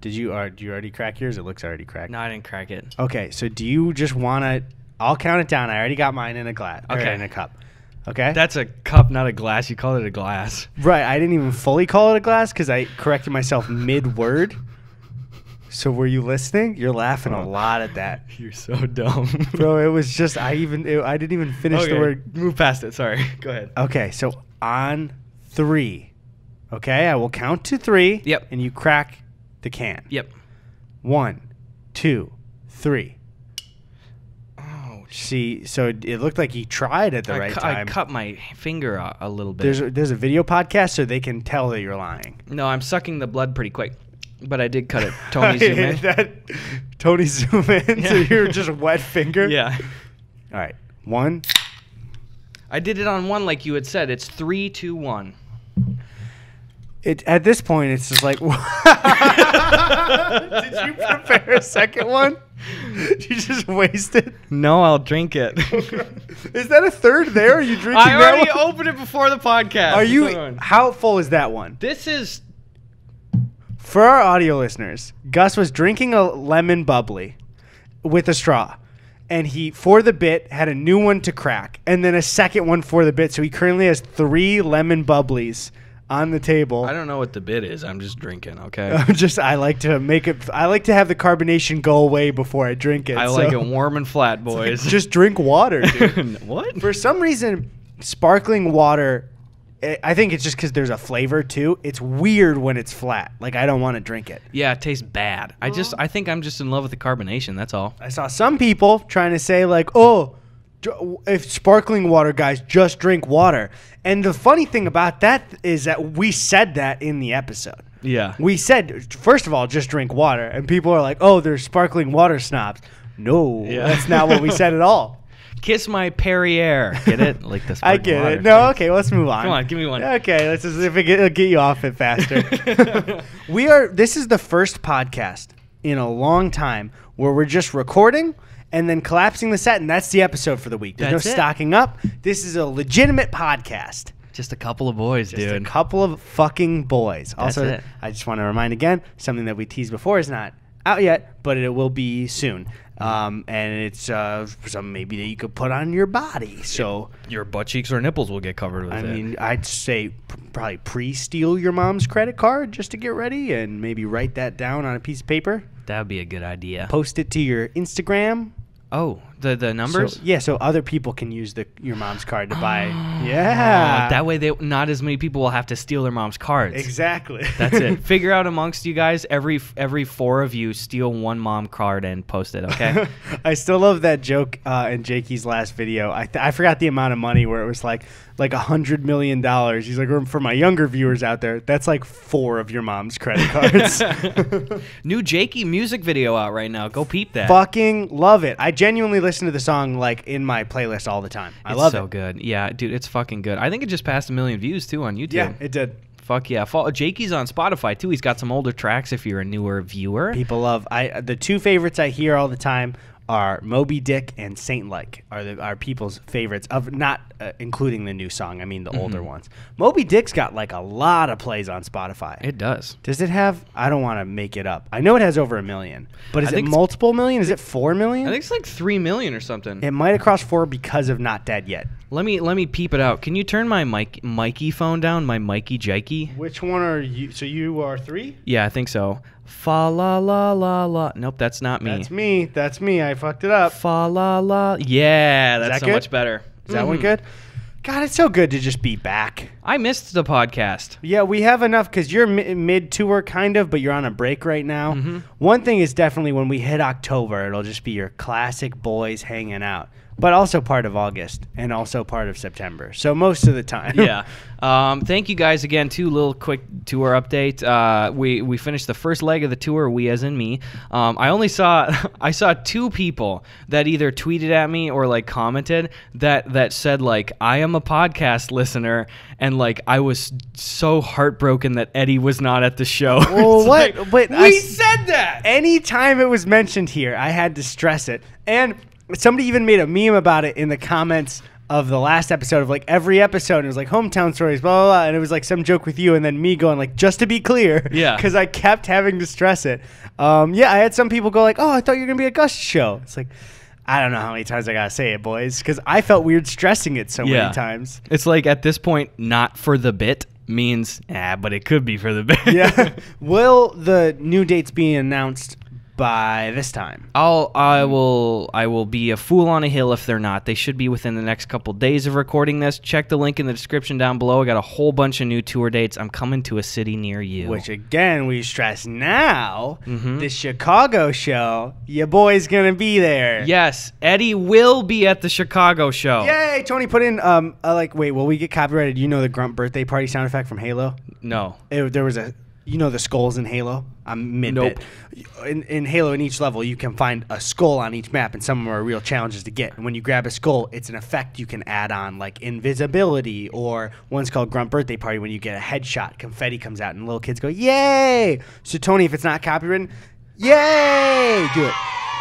Do you already crack yours? It looks already cracked. No, I didn't crack it. Okay, so do you just want to... I'll count it down. I already got mine in a glass. Okay. In a cup. Okay? That's a cup, not a glass. You called it a glass. Right. I didn't even fully call it a glass because I corrected myself mid-word. So were you listening? You're laughing a lot at that. You're so dumb. Bro, it was just... I didn't even finish the word. Move past it. Sorry. Go ahead. Okay, so on 3. Okay? I will count to 3. Yep. And you crack the can. Yep. 1, 2, 3. Oh, See, so it looked like he tried at the right time. I cut my finger a little bit. There's a video podcast, so they can tell that you're lying. No, I'm sucking the blood pretty quick, but I did cut it. Tony, zoom in. Tony, zoom in. Yeah. So you're just a wet finger? Yeah. All right. 1. I did it on 1 like you had said. It's 3, 2, 1. At this point, it's just like... Did you prepare a second one? Did you just waste it? No, I'll drink it. Is that a third there? Are you drinking I that already one? opened it before the podcast. Are you... How full is that one? This is... For our audio listeners, Gus was drinking a lemon bubbly with a straw. And he, for the bit, had a new one to crack. And then a second one for the bit. So he currently has 3 lemon bubblies on the table. I don't know what the bit is. I'm just drinking, okay? I like to make it. I like to have the carbonation go away before I drink it. I like it warm and flat, boys. Just drink water, dude. What? For some reason, sparkling water, I think it's just because there's a flavor too. It's weird when it's flat. Like, I don't want to drink it. Yeah, it tastes bad. I think I'm just in love with the carbonation. That's all. I saw some people trying to say like, oh, if sparkling water, guys, just drink water. And the funny thing about that is that we said that in the episode. Yeah. We said, first of all, just drink water. And people are like, oh, they're sparkling water snobs. No, that's not what we said at all. Kiss my Perrier. Get it? Like this. I get it. No, okay, let's move on. Come on, give me one. Okay, let's just if it'll get you off it faster. This is the first podcast in a long time where we're just recording and then collapsing the set, and that's the episode for the week. There's That's no it. stocking up. This is a legitimate podcast. Just a couple of boys, Just dude. a couple of fucking boys. That's Also, it. I just want to remind again, something that we teased before is not out yet, but it will be soon. And it's something maybe that you could put on your body. So Your butt cheeks or nipples will get covered with it. I mean, I'd say probably pre-steal your mom's credit card just to get ready and maybe write that down on a piece of paper. That would be a good idea. Post it to your Instagram. Oh, the numbers? So other people can use your mom's card to buy. Yeah. That way not as many people will have to steal their mom's cards. Exactly. That's it. Figure out amongst you guys, every 4 of you steal one mom card and post it, okay? I still love that joke in Jakey's last video. I forgot the amount of money where it was like $100 million. He's like, for my younger viewers out there, that's like 4 of your mom's credit cards. New Jakey music video out right now. Go peep that. Fucking love it. I genuinely listen to the song like in my playlist all the time. I love it. It's so good. Yeah, dude, it's fucking good. I think it just passed 1 million views too on YouTube. Yeah, it did. Fuck yeah. Jakey's on Spotify too. He's got some older tracks if you're a newer viewer. People love the 2 favorites I hear all the time are Moby Dick and Saint Like are people's favorites of not including the new song. I mean the older ones. Moby Dick's got like a lot of plays on Spotify. It does. Does it have? I don't want to make it up. I know it has over 1 million, but is it multiple million? Is it 4 million? I think it's like 3 million or something. It might have crossed 4 because of Not Dead Yet. Let me peep it out. Can you turn my Mikey phone down? My Mikey Jikey? Which one are you? So you are 3? Yeah, I think so. Fa la la la la. Nope, that's not me. That's me. I fucked it up. Fa la la. Yeah, that's so much better. Is that one good? God, it's so good to just be back. I missed the podcast. Yeah, we have enough because you're mid-tour kind of, but you're on a break right now. One thing is definitely when we hit October, it'll just be your classic boys hanging out. But also part of August and also part of September. So most of the time. Yeah. Thank you guys again. 2 little quick tour update. We finished the first leg of the tour, we as in me. I saw 2 people that either tweeted at me or like commented that said like, I am a podcast listener, and like I was so heartbroken that Eddie was not at the show. Well, what? Like, but we said that. Anytime it was mentioned here, I had to stress it. And somebody even made a meme about it in the comments of the last episode of like every episode. And it was like hometown stories, blah, blah, blah. And it was like some joke with you and then me going like, just to be clear. Yeah. Because I kept having to stress it. Yeah, I had some people go like, oh, I thought you were going to be a Gus show. It's like, I don't know how many times I got to say it, boys. Because I felt weird stressing it so many times. It's like at this point, not for the bit means, but it could be for the bit. Yeah. Will the new dates be announced by this time? I will be a fool on a hill if they're not. They should be within the next couple days of recording this. Check the link in the description down below. I got a whole bunch of new tour dates. I'm coming to a city near you. Which again, we stress now, the Chicago show, your boy's gonna be there. Yes, Eddie will be at the Chicago show. Yay! Tony put in wait, will we get copyrighted? You know the grunt birthday party sound effect from Halo? No. There was a, you know the skulls in Halo? I'm mid-bit. Nope. In Halo, in each level, you can find a skull on each map, and some of them are real challenges to get. And when you grab a skull, it's an effect you can add on, like invisibility, or one's called Grunt Birthday Party. When you get a headshot, confetti comes out, and little kids go, yay! So, Tony, if it's not copywritten, yay! Do it.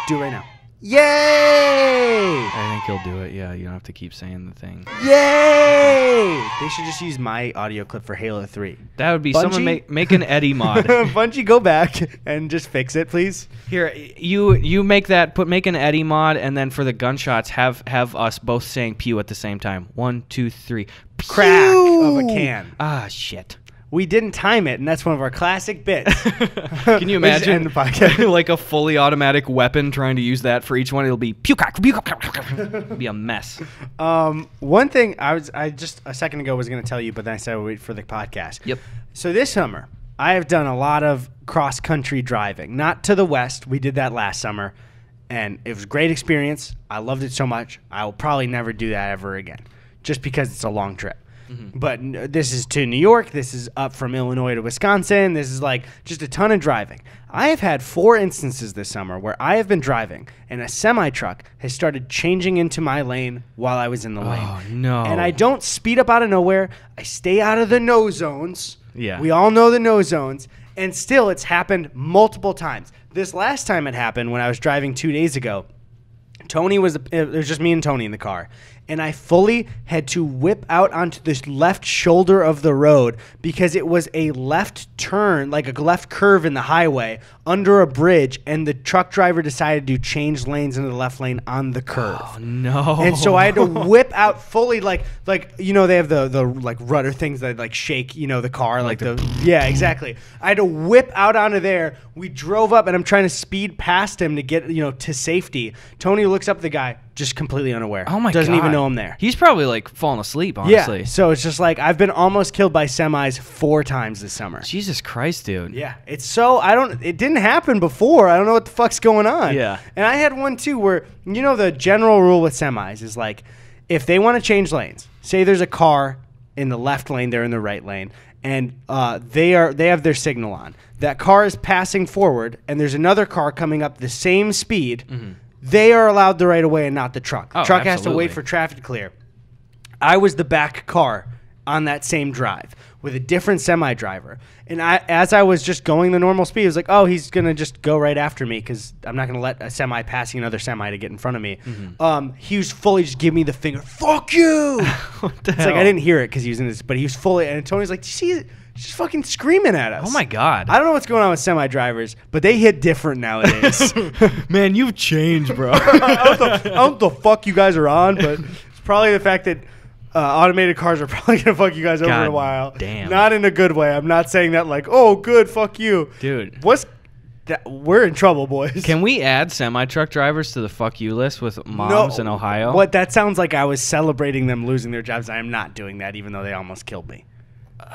Do it right now. Yay! I think he'll do it. Yeah, you don't have to keep saying the thing. Yay! They should just use my audio clip for Halo 3. That would be Bungie? someone make an Eddie mod. Bungie, go back and just fix it, please. Here, you make that. Make an Eddie mod, and then for the gunshots, have us both saying pew at the same time. 1, 2, 3. Pew! Crack of a can. Ah, shit. We didn't time it, and that's one of our classic bits. Can you imagine end the podcast. like a fully automatic weapon trying to use that for each one? It'll be pew crack, pew crack. It'll be a mess. One thing I just a second ago was going to tell you, but then I said I'd wait for the podcast. Yep. So this summer, I have done a lot of cross-country driving. Not to the west. We did that last summer, and it was a great experience. I loved it so much. I will probably never do that ever again, just because it's a long trip. But this is to New York. This is up from Illinois to Wisconsin. This is like just a ton of driving. I have had 4 instances this summer where I have been driving and a semi-truck has started changing into my lane while I was in the lane. Oh, no. And I don't speed up out of nowhere. I stay out of the no zones. Yeah. We all know the no zones. And still, it's happened multiple times. This last time it happened when I was driving 2 days ago. It was just me and Tony in the car. And I fully had to whip out onto this left shoulder of the road because it was a left turn, like a left curve in the highway under a bridge, and the truck driver decided to change lanes into the left lane on the curve. Oh, no. And so I had to whip out fully, like you know, they have the like rudder things that like shake, you know, the car, like the yeah, exactly. I had to whip out onto there. We drove up, and I'm trying to speed past him to get, you know, to safety. Tony looks up at the guy, just completely unaware. Oh my god. Doesn't even know I'm there. He's probably like falling asleep, honestly. Yeah. So it's just like I've been almost killed by semis 4 times this summer. Jesus Christ, dude. Yeah. It's so it didn't happen before. I don't know what the fuck's going on. Yeah. And I had one too where, you know, the general rule with semis is like if they want to change lanes, say there's a car in the left lane, they're in the right lane, and they have their signal on. That car is passing forward, and there's another car coming up the same speed. They are allowed the right of way and not the truck. Oh, Truck has to absolutely. wait for traffic to clear. I was the back car on that same drive with a different semi driver. And as I was just going the normal speed, I was like, oh, he's going to just go right after me because I'm not going to let a semi passing another semi to get in front of me. He was fully just giving me the finger, fuck you. What the It's hell? like I didn't hear it because he was in this, but he was fully, and Tony's like, do you see it? He's just fucking screaming at us. Oh my god. I don't know what's going on with semi drivers, but they hit different nowadays. Man, you've changed, bro. I don't know what the fuck you guys are on, but it's probably the fact that automated cars are probably going to fuck you guys over in a while. Damn. Not in a good way. I'm not saying that like, oh, good, fuck you. Dude. We're in trouble, boys. Can we add semi-truck drivers to the fuck you list with moms in Ohio? What? That sounds like I was celebrating them losing their jobs. I am not doing that, even though they almost killed me.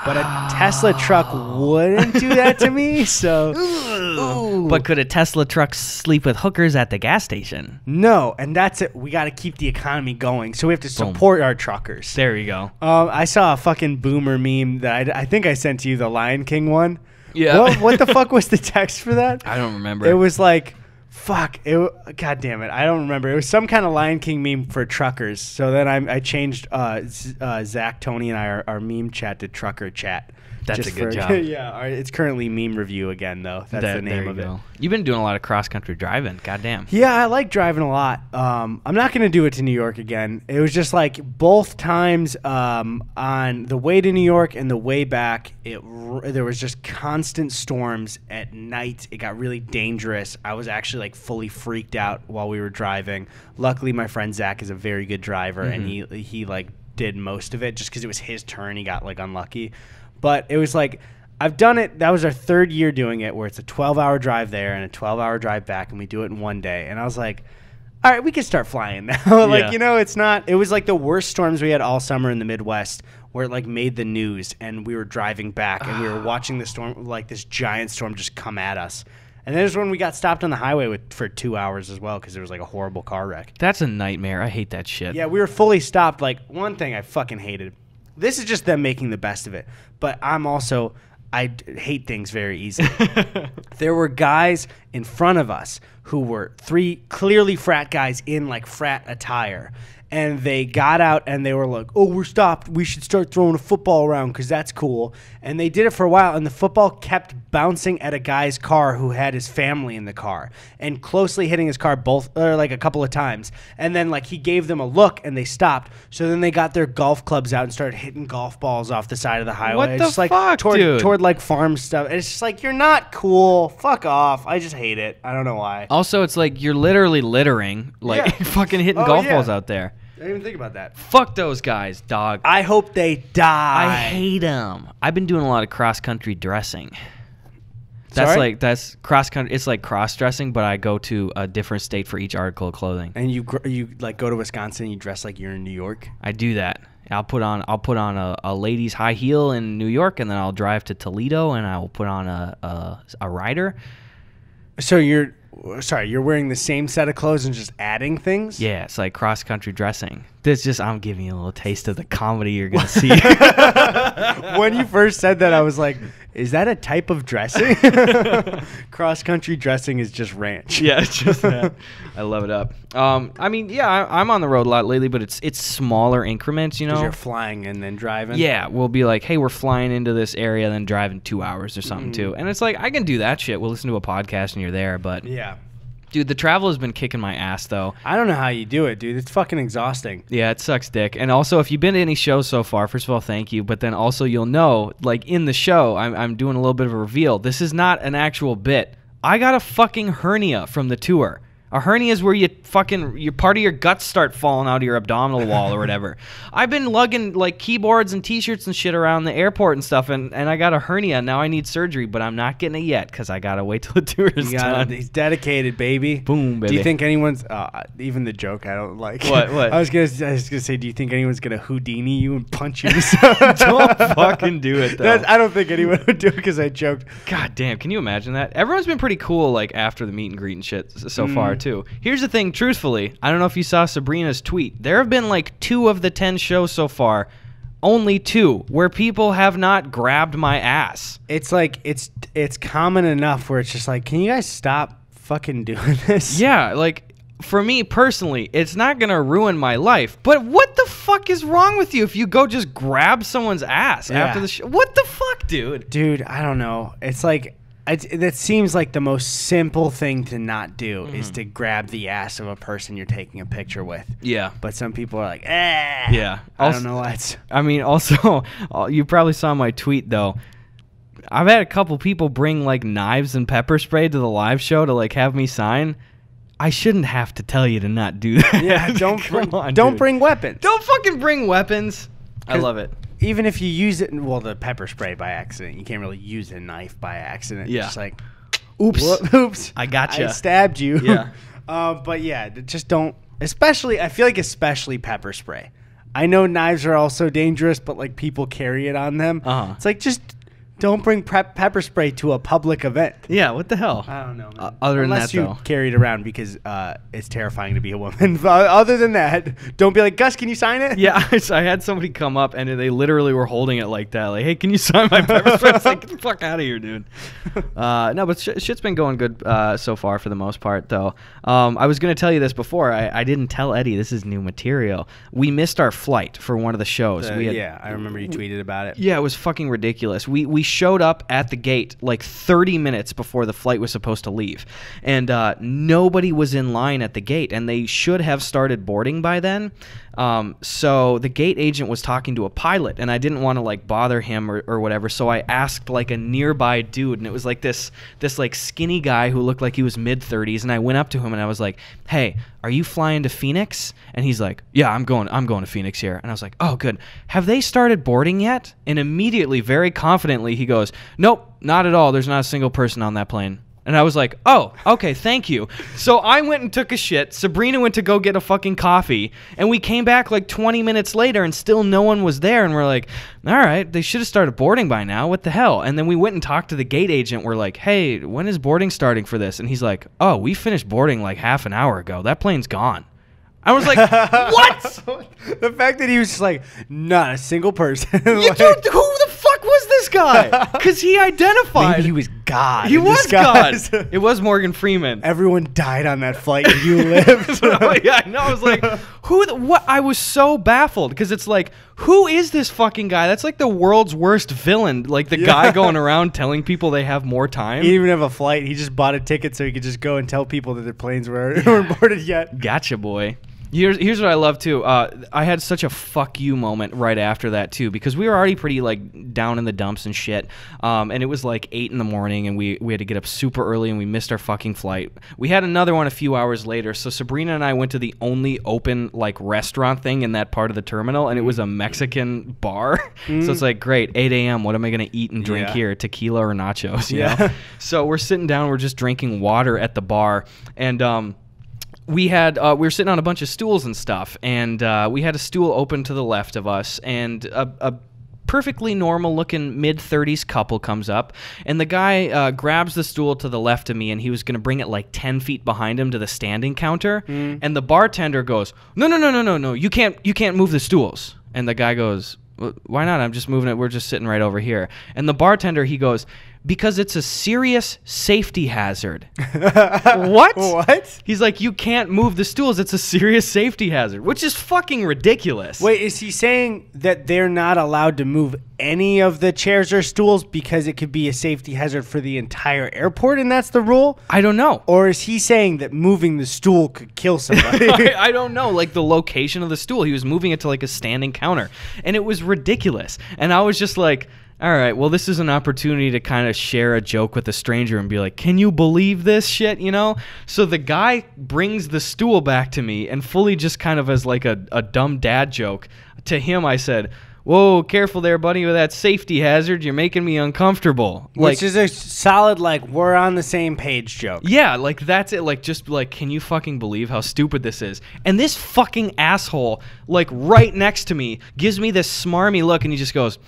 But a Tesla truck wouldn't do that to me, so... Ooh. But could a Tesla truck sleep with hookers at the gas station? No, and that's it. We got to keep the economy going, so we have to support our truckers. There you go. I saw a fucking boomer meme that I think I sent to you, the Lion King one. Yeah. What the fuck was the text for that? I don't remember. It was like... Fuck. God damn it. I don't remember. It was some kind of Lion King meme for truckers. So then I changed Zach, Tony, and I our meme chat to trucker chat. That's a good job. Yeah, all right, it's currently meme review again, though. That's the name of it. You've been doing a lot of cross-country driving. Goddamn. Yeah, I like driving a lot. I'm not going to do it to New York again. It was just like both times on the way to New York and the way back, there was just constant storms at night. It got really dangerous. I was actually like fully freaked out while we were driving. Luckily, my friend Zach is a very good driver, and he like did most of it just because it was his turn. He got like unlucky. But it was like, I've done it. That was our third year doing it, where it's a 12-hour drive there and a 12-hour drive back, and we do it in one day. And I was like, all right, we can start flying now. Like, you know, it's not, it was like the worst storms we had all summer in the Midwest, where it like made the news, and we were driving back and we were watching the storm, like this giant storm just come at us. And then there's when we got stopped on the highway for 2 hours as well, because there was like a horrible car wreck. That's a nightmare. I hate that shit. Yeah, we were fully stopped. Like, one thing I fucking hated. This is just them making the best of it. But I hate things very easily. There were guys in front of us who were 3 clearly frat guys in like frat attire. And they got out and they were like, oh, we're stopped. We should start throwing a football around because that's cool. And they did it for a while. And the football kept bouncing at a guy's car who had his family in the car and closely hitting his car like a couple of times. And then like he gave them a look and they stopped. So then they got their golf clubs out and started hitting golf balls off the side of the highway. What the just, like, fuck, dude? Toward like farm stuff. And it's just like, you're not cool. Fuck off. I just hate it. I don't know why. Also, it's like you're literally littering, like fucking hitting golf balls out there. I didn't even think about that. Fuck those guys, dog. I hope they die. I hate them. I've been doing a lot of cross-country dressing. That's cross-country. It's like cross-dressing, but I go to a different state for each article of clothing. And you like go to Wisconsin and you dress like you're in New York? I do that. I'll put on a lady's high heel in New York, and then I'll drive to Toledo, and I will put on a rider. So you're wearing the same set of clothes and just adding things? Yeah, it's like cross-country dressing. I'm giving you a little taste of the comedy you're going to see. When you first said that, I was like, is that a type of dressing? Cross-country dressing is just ranch. Yeah, it's just that. I love it up. I mean, yeah, I'm on the road a lot lately, but it's smaller increments, you know? 'Cause you're flying and then driving? Yeah, we'll be like, hey, we're flying into this area, then driving 2 hours or something, too. And it's like, I can do that shit. We'll listen to a podcast and you're there, but... Yeah. Dude, the travel has been kicking my ass, though. I don't know how you do it, dude. It's fucking exhausting. Yeah, it sucks dick. And also, if you've been to any shows so far, first of all, thank you. But then also, you'll know, like, in the show, I'm doing a little bit of a reveal. This is not an actual bit. I got a fucking hernia from the tour. A hernia is where your part of your guts start falling out of your abdominal wall or whatever. I've been lugging like keyboards and t-shirts and shit around the airport and stuff, and I got a hernia. Now I need surgery, but I'm not getting it yet because I gotta wait till the tour is done. He's dedicated, baby. Boom, baby. Do you think anyone's even the joke I don't like? What? I was gonna say, do you think anyone's gonna Houdini you and punch you? Don't fucking do it though. I don't think anyone would do it because I joked. God damn, can you imagine that? Everyone's been pretty cool like after the meet and greet and shit so far too. Here's the thing, truthfully, I don't know if you saw Sabrina's tweet. There have been like 2 of the 10 shows so far, only 2, where people have not grabbed my ass. It's like it's common enough where it's just like, can you guys stop fucking doing this? Yeah, like for me personally, it's not gonna ruin my life. But what the fuck is wrong with you if you go just grab someone's ass after the show? What the fuck, dude? Dude, I don't know. It's like that seems like the most simple thing to not do is to grab the ass of a person you're taking a picture with. Yeah. But some people are like, eh. Yeah. I don't know why I mean, also, you probably saw my tweet, though. I've had a couple people bring, like, knives and pepper spray to the live show to, like, have me sign. I shouldn't have to tell you to not do that. Yeah, don't bring weapons. Don't fucking bring weapons. I love it. Even if you use it, the pepper spray by accident, you can't really use a knife by accident. Yeah. It's just like, oops, I gotcha. I stabbed you. Yeah. But yeah, just don't. I feel like especially pepper spray. I know knives are also dangerous, but like people carry it on them. Uh-huh. It's like just Don't bring pepper spray to a public event. Yeah, what the hell? I don't know, man. Other Unless than that, you though. carry it around because it's terrifying to be a woman. Other than that, don't be like, Gus, can you sign it? Yeah, I had somebody come up and they literally were holding it like that. Like, hey, can you sign my pepper spray? I was like, get the fuck out of here, dude. No, but shit's been going good so far for the most part, though. I was going to tell you this before. I didn't tell Eddie. This is new material. We missed our flight for one of the shows. Yeah, I remember you tweeted about it. Yeah, it was fucking ridiculous. We showed up at the gate like 30 minutes before the flight was supposed to leave. And nobody was in line at the gate, and they should have started boarding by then. So the gate agent was talking to a pilot, and I didn't want to like bother him or whatever, so I asked like a nearby dude, and it was like this like skinny guy who looked like he was mid-30s, and I went up to him and I was like, hey, are you flying to Phoenix? And he's like, yeah, I'm going to Phoenix here. And I was like, oh, good. Have they started boarding yet? And immediately, very confidently, he goes, nope, not at all. There's not a single person on that plane. And I was like, oh, okay, thank you. So I went and took a shit. Sabrina went to go get a fucking coffee. And we came back like 20 minutes later and still no one was there. And we're like, all right, they should have started boarding by now. What the hell? And then we went and talked to the gate agent. We're like, hey, when is boarding starting for this? And he's like, oh, we finished boarding like half an hour ago. That plane's gone. I was like, what? The fact that he was just like, not a single person. Dude, who the fuck was this guy? Because he identified. Maybe he was God. He was God. It was Morgan Freeman. Everyone died on that flight and you lived. Yeah, I know. I was like, what? I was so baffled because it's like, who is this fucking guy? That's like the world's worst villain. Like the guy going around telling people they have more time. He didn't even have a flight. He just bought a ticket so he could just go and tell people that their planes weren't boarded yet. Gotcha, boy. Here's what I love too. I had such a fuck you moment right after that too, because we were already pretty like down in the dumps and shit. And it was like 8 in the morning, and we had to get up super early, and we missed our fucking flight. We had another one a few hours later. So Sabrina and I went to the only open like restaurant thing in that part of the terminal, and it was a Mexican bar. So it's like, great, 8 a.m. What am I gonna eat and drink here? Tequila or nachos? You know? So we're sitting down. We're just drinking water at the bar, and we were sitting on a bunch of stools and stuff, and we had a stool open to the left of us, and a perfectly normal-looking mid-30s couple comes up, and the guy grabs the stool to the left of me, and he was going to bring it like 10 feet behind him to the standing counter, and the bartender goes, no, you can't move the stools. And the guy goes, why not? I'm just moving it. We're just sitting right over here. And the bartender, he goes, because it's a serious safety hazard. What? What? He's like, you can't move the stools. It's a serious safety hazard, which is fucking ridiculous. Wait, is he saying that they're not allowed to move any of the chairs or stools because it could be a safety hazard for the entire airport, and that's the rule? I don't know. Or is he saying that moving the stool could kill somebody? I don't know. Like the location of the stool, he was moving it to like a standing counter, and it was ridiculous. And I was just like, all right, well, this is an opportunity to kind of share a joke with a stranger and be like, can you believe this shit, you know? So the guy brings the stool back to me, and fully just kind of as like a dumb dad joke, to him I said, whoa, careful there, buddy, with that safety hazard. You're making me uncomfortable. Which is a solid, like, we're on the same page joke. Yeah, like, that's it. Like, just, like, can you fucking believe how stupid this is? And this fucking asshole, like, right next to me, gives me this smarmy look, and he just goes,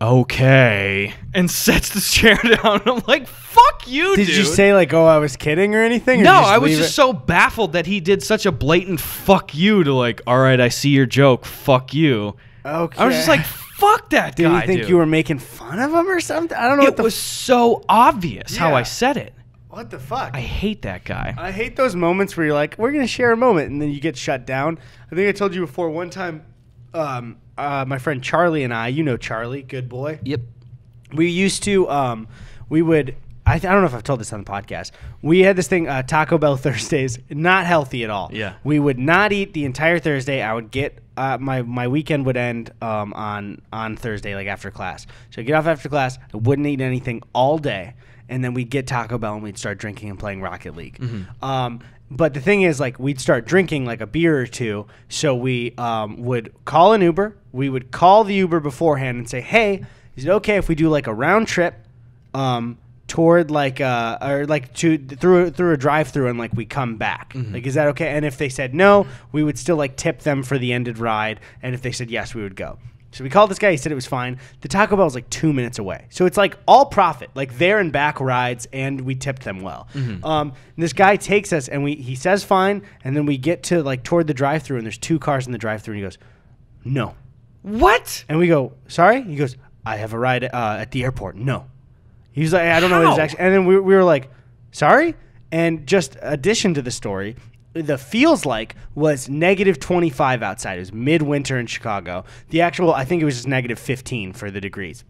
okay, and sets the chair down. I'm like, fuck you, dude. Did you say, like, oh, I was kidding or anything? Or no, I was just so baffled that he did such a blatant fuck you to, like, all right, I see your joke, fuck you. Okay. I was just like, fuck that guy, Did he think dude. you were making fun of him or something? I don't know. It was so obvious how I said it. What the fuck? I hate that guy. I hate those moments where you're like, we're going to share a moment, and then you get shut down. I think I told you before, one time, my friend Charlie and I, you know Charlie, good boy. Yep. We used to, we would, I don't know if I've told this on the podcast. We had this thing, Taco Bell Thursdays, not healthy at all. Yeah. We would not eat the entire Thursday. I would get, my weekend would end on Thursday, like after class. So I'd get off after class, I wouldn't eat anything all day, and then we'd get Taco Bell and we'd start drinking and playing Rocket League. Mm-hmm. But the thing is, like, we'd start drinking like a beer or two, so we would call an Uber. We would call the Uber beforehand and say, hey, is it okay if we do like a round trip toward like or like through a drive-through and like we come back? Mm-hmm. Like, is that okay? And if they said no, we would still like tip them for the ended ride, and if they said yes, we would go. So we called this guy. He said it was fine. The Taco Bell was like 2 minutes away. So it's like all profit, like there and back rides, and we tipped them well. And this guy takes us, and he says fine, and then we get to like toward the drive-thru, and there's 2 cars in the drive-thru, and he goes, no. What? And we go, sorry? He goes, I have a ride at the airport. No. He was like, I don't know his actual. And then we were like, sorry? And just addition to the story, the feels like was negative 25 outside. It was midwinter in Chicago. The actual, I think it was just negative 15 for the degrees.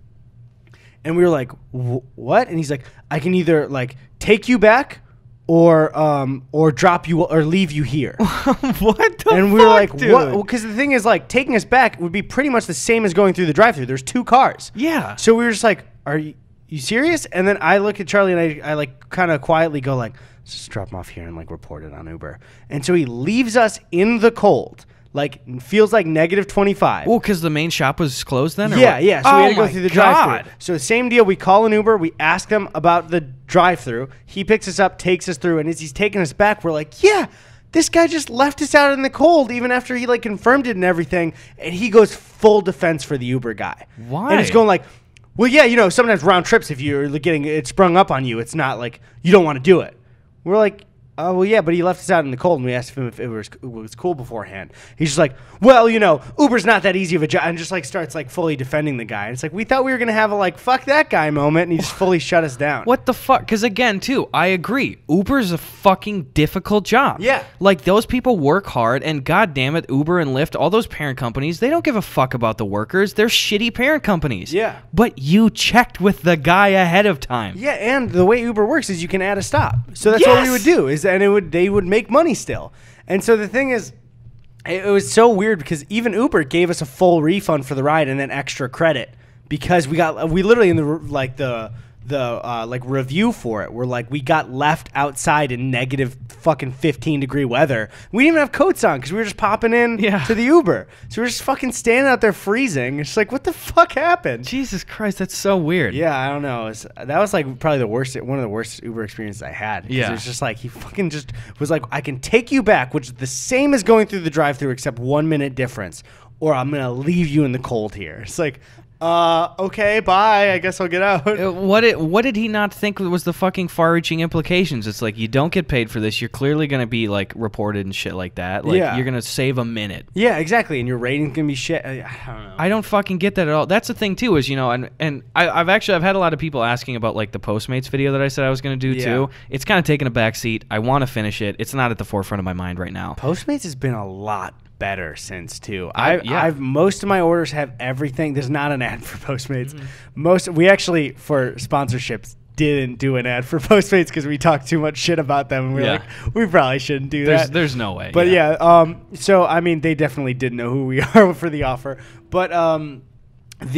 And we were like, what? And he's like, I can either like take you back or drop you or leave you here. What the And we were like, dude? what? Because the thing is, like, taking us back would be pretty much the same as going through the drive-thru. There's 2 cars. Yeah. So we were just like, are you serious? And then I look at Charlie and I like kind of quietly go like, just drop him off here and like report it on Uber. And so he leaves us in the cold, like feels like negative 25. Well, because the main shop was closed then? Or Yeah, what? yeah. So we had to go through the God. drive-thru. So same deal. We call an Uber. We ask them about the drive-thru. He picks us up, takes us through, and as he's taking us back, we're like, yeah, this guy just left us out in the cold even after he like confirmed it and everything. And he goes full defense for the Uber guy. Why? And it's going like, well, yeah, you know, sometimes round trips, if you're getting it sprung up on you, it's not like you don't want to do it. We're like, oh, well, yeah, but he left us out in the cold, and we asked him if it was cool beforehand. He's just like, well, you know, Uber's not that easy of a job, and just like starts like fully defending the guy. And it's like, we thought we were going to have a like, fuck that guy moment, and he just fully shut us down. What the fuck? Because again, too, I agree. Uber's a fucking difficult job. Yeah. Like, those people work hard, and god damn it, Uber and Lyft, all those parent companies, they don't give a fuck about the workers. They're shitty parent companies. Yeah. But you checked with the guy ahead of time. Yeah, and the way Uber works is you can add a stop. So that's what we would do, they would make money still. And so the thing is, it was so weird because even Uber gave us a full refund for the ride and then extra credit because we literally in the review for it, we're like, we got left outside in negative fucking 15-degree weather. We didn't even have coats on because we were just popping in to the Uber. So we were just fucking standing out there freezing. It's like, what the fuck happened? Jesus Christ, that's so weird. Yeah, I don't know. That was like probably one of the worst Uber experiences I had. Yeah. It was just like, he fucking just was like, I can take you back, which is the same as going through the drive-thru except 1 minute difference, or I'm going to leave you in the cold here. It's like, okay, bye. I guess I'll get out. What did he not think was the fucking far-reaching implications? It's like, you don't get paid for this. You're clearly going to be like reported and shit like that. Like, you're going to save a minute. Yeah, exactly. And your rating's going to be shit. I don't know. I don't fucking get that at all. That's the thing too, is, you know, and I've had a lot of people asking about like the Postmates video that I said I was going to do too. It's kind of taken a back seat. I want to finish it. It's not at the forefront of my mind right now. Postmates has been a lot better since too. I've most of my orders have everything. There's not an ad for Postmates. We actually for sponsorships didn't do an ad for Postmates because we talked too much shit about them, and we're like, we probably shouldn't do that. There's no way. But so I mean, they definitely didn't know who we are for the offer. But for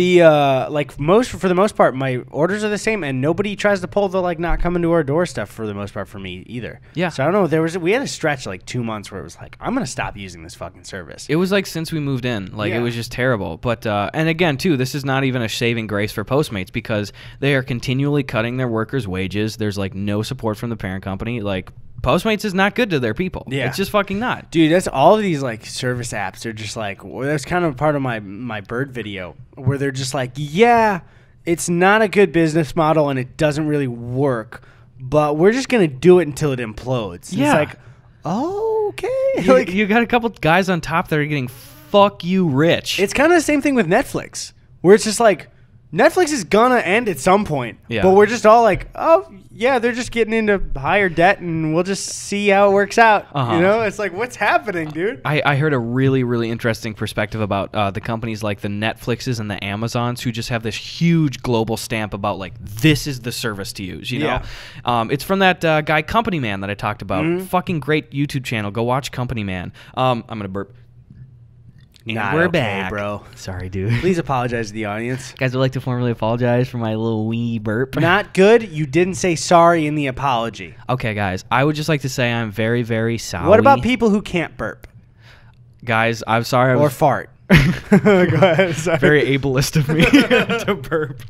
the most part, my orders are the same, and nobody tries to pull the like not coming to our door stuff for the most part for me either. Yeah. So I don't know. We had a stretch like 2 months where it was like, I'm gonna stop using this fucking service. It was like since we moved in, like it was just terrible. But and again too, this is not even a saving grace for Postmates because they are continually cutting their workers' wages. There's like no support from the parent company. Like, Postmates is not good to their people. Yeah. It's just fucking not. Dude, that's all of these like service apps are just like, that's kind of part of my bird video where they're just like, yeah, it's not a good business model and it doesn't really work, but we're just going to do it until it implodes. Yeah. It's like, oh, okay. You got a couple guys on top that are getting fuck you rich. It's kind of the same thing with Netflix where it's just like, Netflix is gonna end at some point, but we're just all like, oh yeah, they're just getting into higher debt, and we'll just see how it works out. You know, it's like, what's happening, dude? I heard a really, really interesting perspective about the companies like the Netflixes and the Amazons who just have this huge global stamp about like, this is the service to use. You know, it's from that guy Company Man that I talked about. Fucking great YouTube channel. Go watch Company Man. I'm gonna burp. And we're back, bro. Sorry, dude. Please apologize to the audience. Guys, would like to formally apologize for my little wee burp. Not good. You didn't say sorry in the apology. Okay, guys. I would just like to say I'm very, very sorry. What about people who can't burp? Guys, I'm sorry. Or fart. Go ahead. Sorry. Very ableist of me to burp.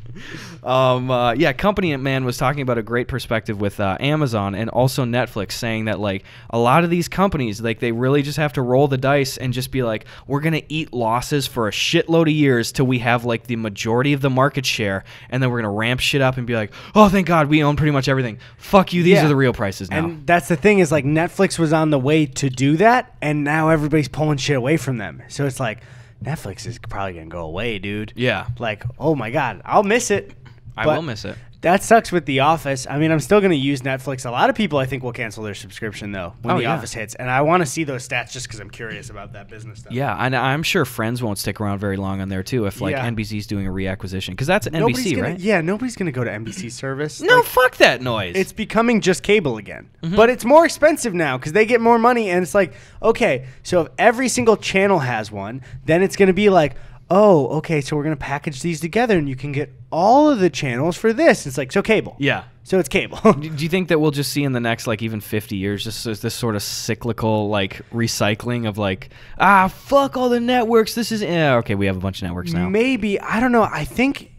Yeah, Company Man was talking about a great perspective with Amazon and also Netflix, saying that like a lot of these companies, like they really just have to roll the dice and just be like, we're gonna eat losses for a shitload of years till we have like the majority of the market share, and then we're gonna ramp shit up and be like, oh, thank God we own pretty much everything. Fuck you, these are the real prices now. And that's the thing is like Netflix was on the way to do that, and now everybody's pulling shit away from them. So it's like Netflix is probably gonna go away, dude. Yeah. Like, oh my God, I'll miss it. I will miss it. That sucks with The Office. I mean, I'm still going to use Netflix. A lot of people, I think, will cancel their subscription, though, when The Office hits. And I want to see those stats just because I'm curious about that business stuff. Yeah, and I'm sure Friends won't stick around very long on there, too, if, like, NBC's doing a reacquisition. Because that's NBC, right? Yeah, nobody's going to go to NBC service. No, fuck that noise. It's becoming just cable again. But it's more expensive now because they get more money. And it's like, okay, so if every single channel has one, then it's going to be like, oh, okay, so we're going to package these together and you can get all of the channels for this. It's like, so cable. Yeah. So it's cable. Do you think that we'll just see in the next, like, even 50 years, just this sort of cyclical, like, recycling of, like, fuck all the networks. This is, okay, we have a bunch of networks now. Maybe. I don't know. I think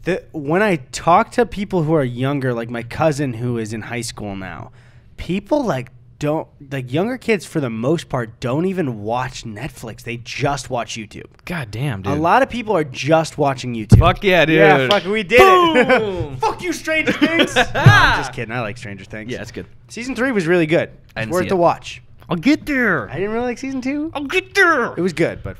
that when I talk to people who are younger, like my cousin who is in high school now, people, like, don't, like, younger kids for the most part don't even watch Netflix. They just watch YouTube. God damn, dude. A lot of people are just watching YouTube. Fuck yeah, dude. Yeah, fuck, we did it. Fuck you, Stranger Things. No, I'm just kidding. I like Stranger Things. Yeah, it's good. Season 3 was really good. It's worth the watch. I'll get there. I didn't really like season 2. I'll get there. It was good, but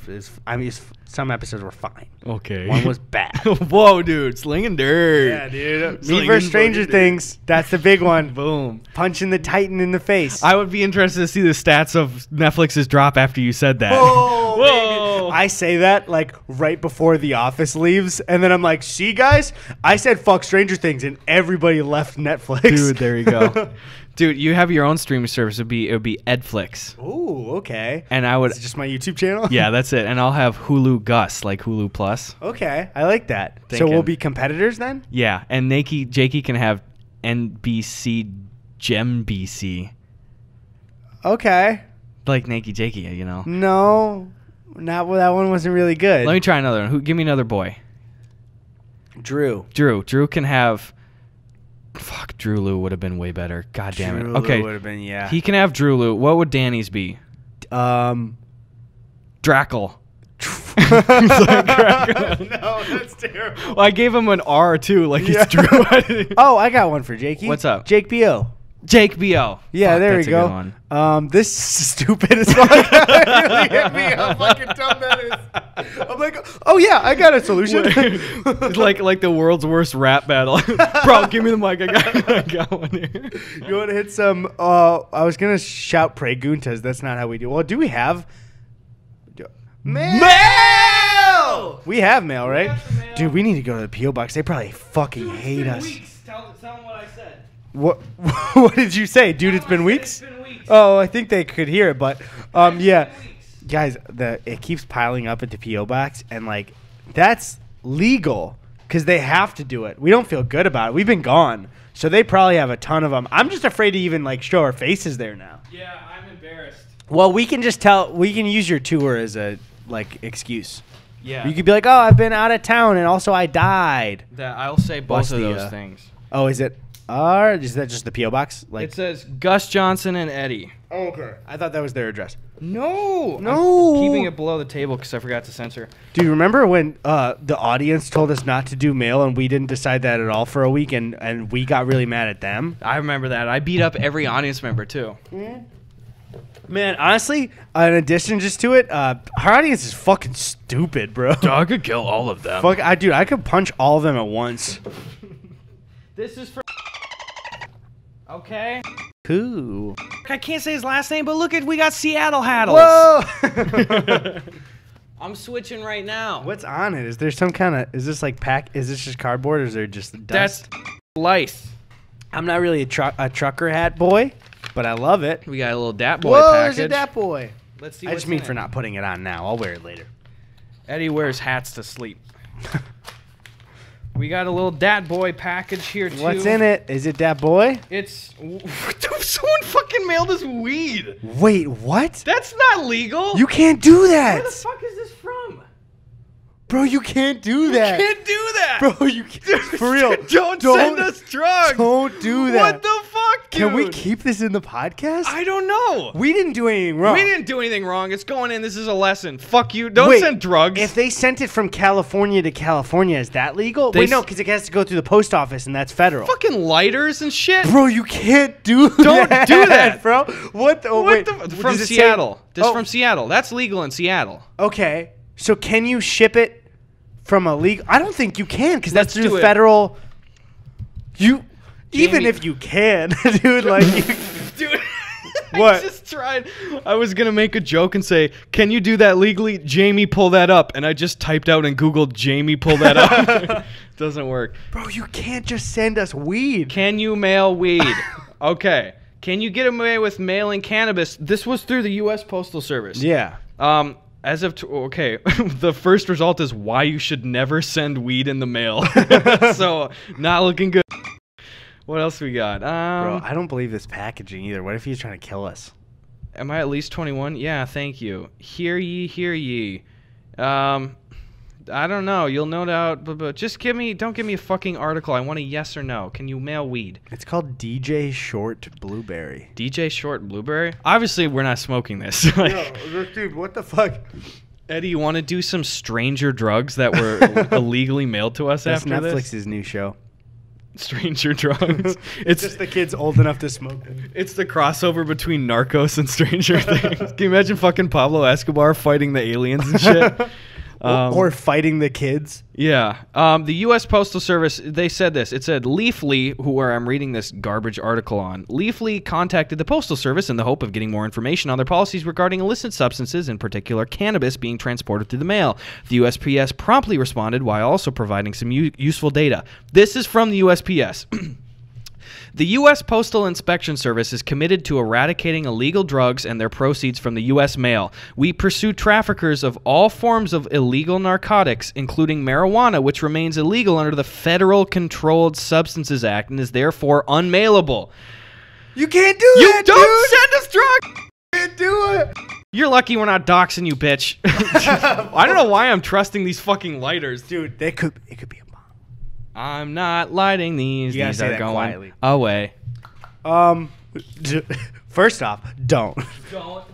some episodes were fine. Okay. One was bad. Whoa, dude. Slinging dirt. Yeah, dude. Me versus Stranger Things. That's the big one. Boom. Punching the Titan in the face. I would be interested to see the stats of Netflix's drop after you said that. Whoa. Whoa. I say that like right before The Office leaves, and then I'm like, see, guys? I said fuck Stranger Things, and everybody left Netflix. Dude, there you go. Dude, you have your own streaming service. It would be Edflix. Ooh, okay. And I would... Is it just my YouTube channel? Yeah, that's it. And I'll have Hulu Gus, like Hulu Plus. Okay, I like that. So we'll be competitors then? Yeah, and Jakey can have NBC GemBC. Okay. Like Nakey Jakey, you know? No, that one wasn't really good. Let me try another one. Give me another boy. Drew. Drew can have... Fuck, Drew Lou would have been way better. God damn it. Okay. Would have been, yeah. He can have Drew Lou. What would Danny's be? Drackle. No, that's terrible. Well, I gave him an R too, like he's Drew. Oh, I got one for Jakey. What's up? Jake B.O. Jake B.O. Yeah, there we go. This is stupid as fuck. Really hit me how fucking dumb that is. I'm like, oh yeah, I got a solution. It's like the world's worst rap battle. Bro, give me the mic. I got one here. You want to hit some? I was gonna shout Preguntas. That's not how we do. Well, do we have mail? We have mail, right? Mail. Dude, we need to go to the PO box. They probably fucking hate us. Tell them what I said. What did you say, dude? It's been weeks. It's been weeks. Oh, I think they could hear it, but yeah, guys, it keeps piling up at the PO box, and like that's legal because they have to do it. We don't feel good about it. We've been gone, so they probably have a ton of them. I'm just afraid to even like show our faces there now. Yeah, I'm embarrassed. Well, we can just tell. We can use your tour as a like excuse. Yeah, you could be like, oh, I've been out of town, and also I died. I'll say both of those things. Oh, is it? Is that just the P.O. box? Like it says Gus Johnson and Eddie. Oh, okay. I thought that was their address. No. I'm keeping it below the table because I forgot to censor. Do you remember when the audience told us not to do mail and we didn't decide that at all for a week and we got really mad at them? I remember that. I beat up every audience member too. Mm-hmm. Man, honestly, in addition just to it, our audience is fucking stupid, bro. I could kill all of them. Dude, I could punch all of them at once. This is for... Okay. Who? I can't say his last name, but look we got Seattle Haddles. Whoa! I'm switching right now. What's on it? Is there some kind of... Is this like is this just cardboard or is there just dust? That's lice. I'm not really a trucker hat boy, but I love it. We got a little Dat Boy Whoa, package. There's a Dat Boy. Let's see. I just mean for not putting it on now. I'll wear it later. Eddie wears hats to sleep. We got a little Dat Boy package here too. What's in it? Is it Dat Boy? It's someone fucking mailed us weed. Wait, what? That's not legal. You can't do that. Where the fuck is this from? Bro, you can't do that. You can't do that. Bro, you can't. For real. Don't send us drugs. Don't do that. What the fuck, dude? Can we keep this in the podcast? I don't know. We didn't do anything wrong. We didn't do anything wrong. It's going in. This is a lesson. Fuck you. Don't send drugs. If they sent it from California to California, is that legal? Wait, no, because it has to go through the post office, and that's federal. Fucking lighters and shit. Bro, you can't do Don't that. do that, bro. What the? Oh, what wait. the from Seattle. This Oh. from Seattle. That's legal in Seattle. Okay, so can you ship it from a legal? I don't think you can because that's Let's through do it. federal. You, even Jamie- if you can, dude, like, Dude. What? I just tried. I was going to make a joke and say, can you do that legally? Jamie, pull that up. And I just typed out and Googled Jamie, pull that up. Doesn't work. bro, you can't just send us weed. Can you mail weed? Okay. Can you get away with mailing cannabis? This was through the U.S. Postal Service. Yeah. As of okay, the first result is why you should never send weed in the mail. So not looking good. What else we got? Bro, I don't believe this packaging either. What if he's trying to kill us? Am I at least 21? Yeah, thank you. Hear ye, hear ye. I don't know. You'll no doubt, but just don't give me a fucking article. I want a yes or no. Can you mail weed? It's called DJ Short Blueberry. DJ Short Blueberry? Obviously, we're not smoking this. Dude, what the fuck? Eddie, you want to do some stranger drugs that were illegally mailed to us That's after this? Netflix's new show. Stranger drugs. It's just the kids old enough to smoke them. It's the crossover between Narcos and Stranger Things. Can you imagine fucking Pablo Escobar fighting the aliens and shit? Or fighting the kids. Yeah. The U.S. Postal Service, they said this. It said, Leafly, where I'm reading this garbage article on, Leafly contacted the Postal Service in the hope of getting more information on their policies regarding illicit substances, in particular cannabis, being transported through the mail. The USPS promptly responded while also providing some useful data. This is from the USPS. The U.S. Postal Inspection Service is committed to eradicating illegal drugs and their proceeds from the U.S. mail. We pursue traffickers of all forms of illegal narcotics, including marijuana, which remains illegal under the Federal Controlled Substances Act and is therefore unmailable. You can't do You that, don't send us drugs! You can't do it. You're lucky we're not doxing you, bitch. I don't know why I'm trusting these fucking lighters. Dude, it could be a bomb. I'm not lighting these. You gotta These say are that going quietly. away. First off, don't. Don't.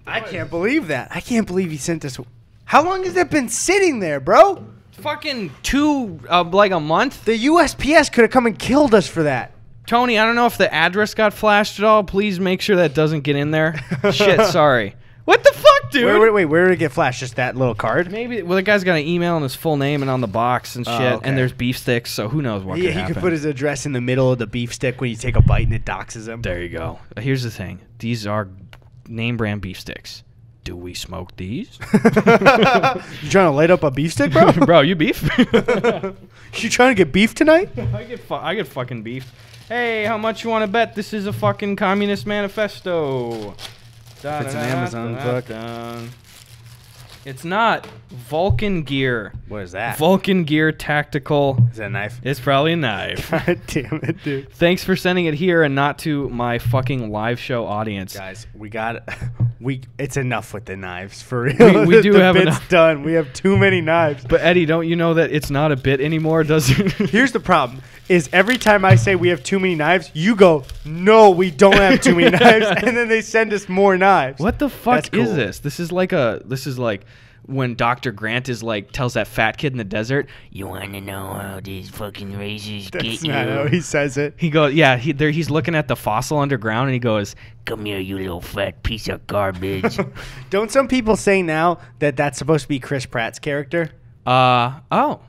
I can't believe that. I can't believe he sent us. How long has that been sitting there, bro? Fucking like a month? The USPS could have come and killed us for that. Tony, I don't know if the address got flashed at all. Please make sure that doesn't get in there. Shit, sorry. What the fuck, dude? Wait, where did it get flashed? Just that little card? Maybe, well, the guy's got an email and his full name and on the box and shit, okay. and there's beef sticks, so who knows what could Yeah, he happen. could put his address in the middle of the beef stick when you take a bite and it doxes him. There you go. Here's the thing. These are name brand beef sticks. Do we smoke these? You trying to light up a beef stick, bro? Bro, you beef? You trying to get beef tonight? I get fucking beef. Hey, how much you want to bet this is a fucking communist manifesto? It's an Amazon book. It's not. Vulcan Gear. What is that? Vulcan Gear Tactical. Is that a knife? It's probably a knife. God damn it, dude. Thanks for sending it here and not to my fucking live show audience. Guys, it's enough with the knives, for real. We do the have bit's enough. done. We have too many knives. But Eddie, don't you know that it's not a bit anymore, does it? Here's the problem. Is every time I say we have too many knives, you go, no, we don't have too many knives, and then they send us more knives. What the fuck That's cool. is this? This is like when Dr. Grant is like tells that fat kid in the desert, You want to know how these fucking razors That's get not how you? he says it. he goes, yeah, he's looking at the fossil underground and he goes, Come here, you little fat piece of garbage. Don't some people say now that that's supposed to be Chris Pratt's character? oh.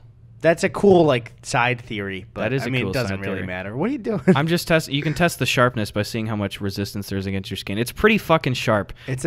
That's a cool side theory, but That is I a mean, cool it doesn't side really theory. matter. What are you doing? I'm just you can test the sharpness by seeing how much resistance there is against your skin. It's pretty fucking sharp. It's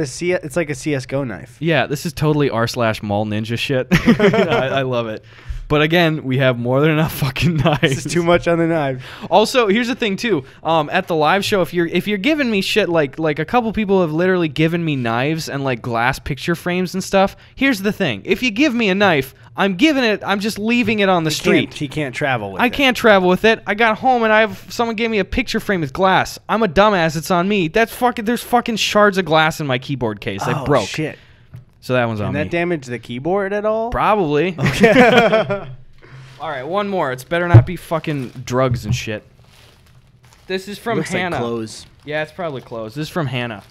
like a CS:GO knife. Yeah, this is totally r/mall ninja shit. I love it. But again, we have more than enough fucking knives. This is too much on the knife. Also, here's the thing too. At the live show, if you're giving me shit like a couple people have literally given me knives and like glass picture frames and stuff. Here's the thing: if you give me a knife, I'm just leaving it on the street. He can't travel with it. I can't travel with it. I got home and someone gave me a picture frame with glass. I'm a dumbass. It's on me. There's fucking shards of glass in my keyboard case. I broke. Shit. So that one's on Can me. that damage the keyboard at all? Probably. Okay. All right, one more. It's better not be fucking drugs and shit. This is from Looks Hannah. like clothes. Yeah, it's probably closed. This is from Hannah.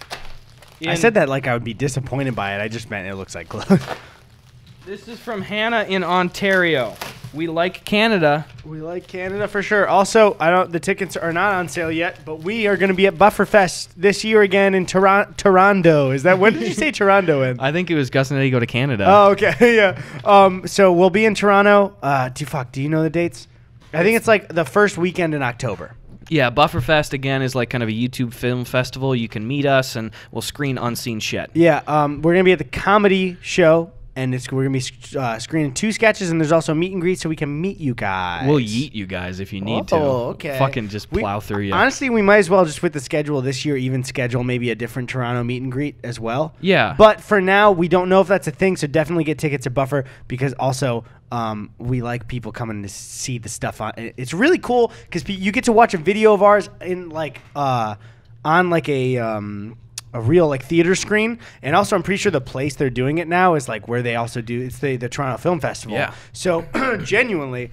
I said that like I would be disappointed by it. I just meant it looks like clothes. This is from Hannah in Ontario. We like Canada. We like Canada for sure. Also, the tickets are not on sale yet, but we are going to be at Bufferfest this year again in Toronto. Is that when did you say Toronto in? I think it was Gus and Eddie go to Canada. Oh, okay, yeah. So we'll be in Toronto. Do you know the dates? I think it's like the first weekend in October. Yeah, Bufferfest again is like kind of a YouTube film festival. You can meet us and we'll screen unseen shit. Yeah, we're gonna be at the comedy show. And we're going to be screening 2 sketches, and there's also a meet and greet so we can meet you guys. We'll yeet you guys if you need to. Oh, okay. Fucking just plow through you. Honestly, we might as well just with the schedule this year even schedule maybe a different Toronto meet and greet as well. Yeah. But for now, we don't know if that's a thing, so definitely get tickets to Buffer because also we like people coming to see the stuff on. It's really cool because you get to watch a video of ours in like on like a real like theater screen, and also I'm pretty sure the place they're doing it now is like where they also do it's the Toronto Film Festival. Yeah. So genuinely,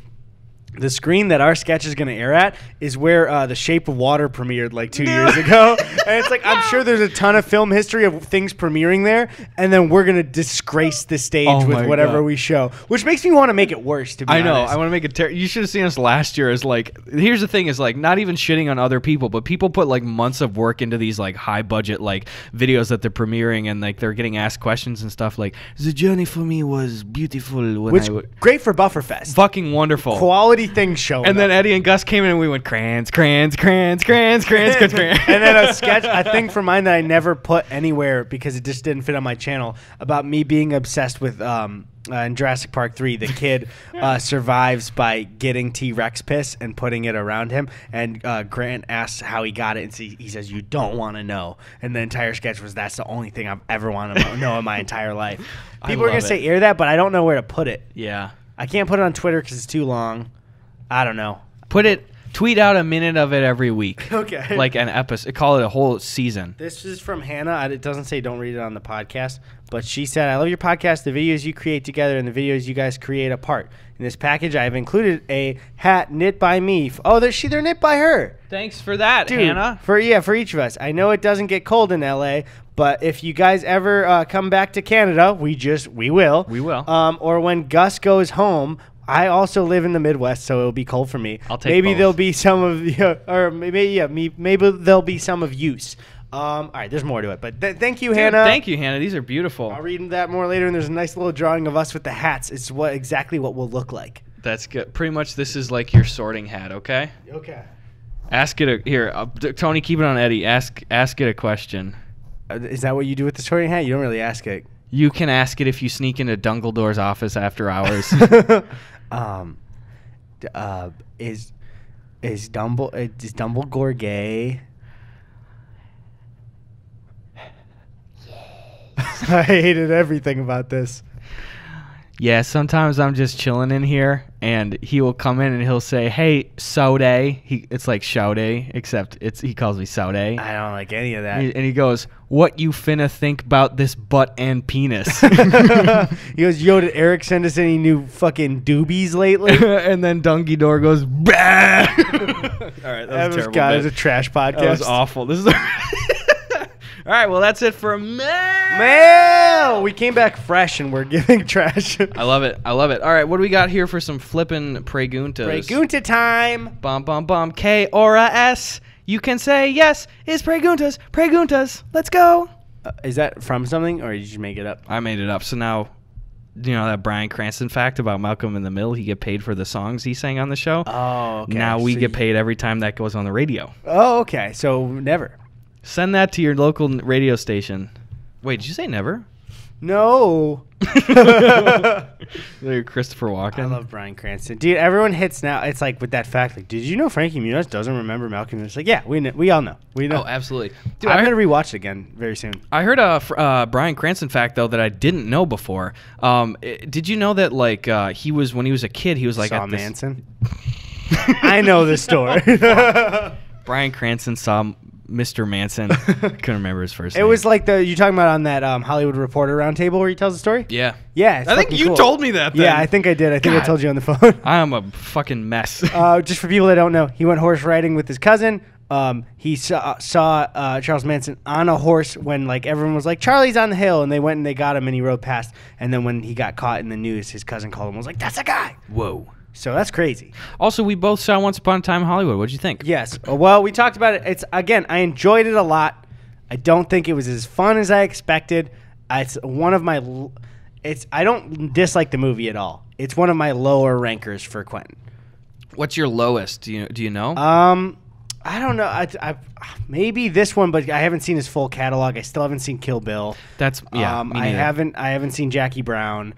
the screen that our sketch is going to air at is where The Shape of Water premiered like 2 years ago, and it's like I'm sure there's a ton of film history of things premiering there, and then we're going to disgrace the stage with whatever we show, which makes me want to make it worse. To be honest, I want to make it. You should have seen us last year. As like, here's the thing: is like not even shitting on other people, but people put like months of work into these like high budget like videos that they're premiering, and like they're getting asked questions and stuff. Like the journey for me was beautiful. Which great for Bufferfest. Fucking wonderful. Quality things showing. And then Eddie and Gus came in and we went crayons. And then a sketch, I think for mine that I never put anywhere because it just didn't fit on my channel, about me being obsessed with in Jurassic Park 3, the kid survives by getting T-Rex piss and putting it around him, and Grant asks how he got it, and he says, "You don't want to know." And the entire sketch was, that's the only thing I've ever wanted to know in my entire life. People are going to say air that, but I don't know where to put it. Yeah. I can't put it on Twitter because it's too long. I don't know. Tweet out a minute of it every week. Okay. Like an episode. Call it a whole season. This is from Hannah. It doesn't say don't read it on the podcast, but she said, "I love your podcast, the videos you create together, and the videos you guys create apart. In this package, I have included a hat knit by me." Oh, they're knit by her. Thanks for that, Dude, Hannah. For each of us. I know it doesn't get cold in LA, but if you guys ever come back to Canada, we will. We will. Or when Gus goes home. I also live in the Midwest, so it'll be cold for me. I'll take maybe both. There'll be some of maybe there'll be some of use. All right, there's more to it, but thank you, Dude, Hannah. Thank you, Hannah. These are beautiful. I'll read that more later, and there's a nice little drawing of us with the hats. It's exactly what we'll look like. That's good. Pretty much, this is like your sorting hat. Okay. Okay. Ask it Tony. Keep it on Eddie. Ask it a question. Is that what you do with the sorting hat? You don't really ask it. You can ask it if you sneak into Dumbledore's office after hours. Is Dumbledore gay? I hated everything about this. Yeah, sometimes I'm just chilling in here, and he will come in and he'll say, "Hey, Saude." It's like Shaude, except he calls me Saude. I don't like any of that. And he goes, "What you finna think about this butt and penis?" He goes, "Yo, did Eric send us any new fucking doobies lately?" And then Dunky Door goes, "Bah!" All right, that was terrible. God, it was a trash podcast. That was awful. This is. All right, well, that's it for Mail. We came back fresh and we're giving trash. I love it. All right, what do we got here for some flippin' preguntas? Pregunta time. Bum, bum, bum. K or a S. You can say yes. It's preguntas. Preguntas. Let's go. Is that from something or did you just make it up? I made it up. So now, you know that Bryan Cranston fact about Malcolm in the Middle? He get paid for the songs he sang on the show. Oh, okay. Now we get paid every time that goes on the radio. Oh, okay. So never. Send that to your local radio station. Wait, did you say never? No. Christopher Walken. I love Bryan Cranston. Dude, everyone hits now. It's like with that fact, like, did you know Frankie Muniz doesn't remember Malcolm? It's like, yeah, we all know. We know. Oh, absolutely. Dude, I'm going to rewatch it again very soon. I heard a Bryan Cranston fact, though, that I didn't know before. Did you know that, like, when he was a kid, he was like Saw Manson? I know the story. Bryan Cranston saw Mr. Manson. Couldn't remember his first name. It was like you talking about on that Hollywood Reporter roundtable where he tells the story? Yeah. Yeah. It's I think fucking you cool. told me that then. Yeah, I think I did. I think I God. told you on the phone. I am a fucking mess. Just for people that don't know, he went horse riding with his cousin. He saw Charles Manson on a horse when like everyone was like, Charlie's on the hill, and they went and they got him and he rode past. And then when he got caught in the news, his cousin called him and was like, that's a guy. Whoa. So that's crazy. Also, we both saw Once Upon a Time in Hollywood. What'd you think? Yes. Well, we talked about it. It's again, I enjoyed it a lot. I don't think it was as fun as I expected. It's one of my. I don't dislike the movie at all. It's one of my lower rankers for Quentin. What's your lowest? Do you know? I don't know. I maybe this one, but I haven't seen his full catalog. I still haven't seen Kill Bill. That's yeah. Me I neither. haven't seen Jackie Brown.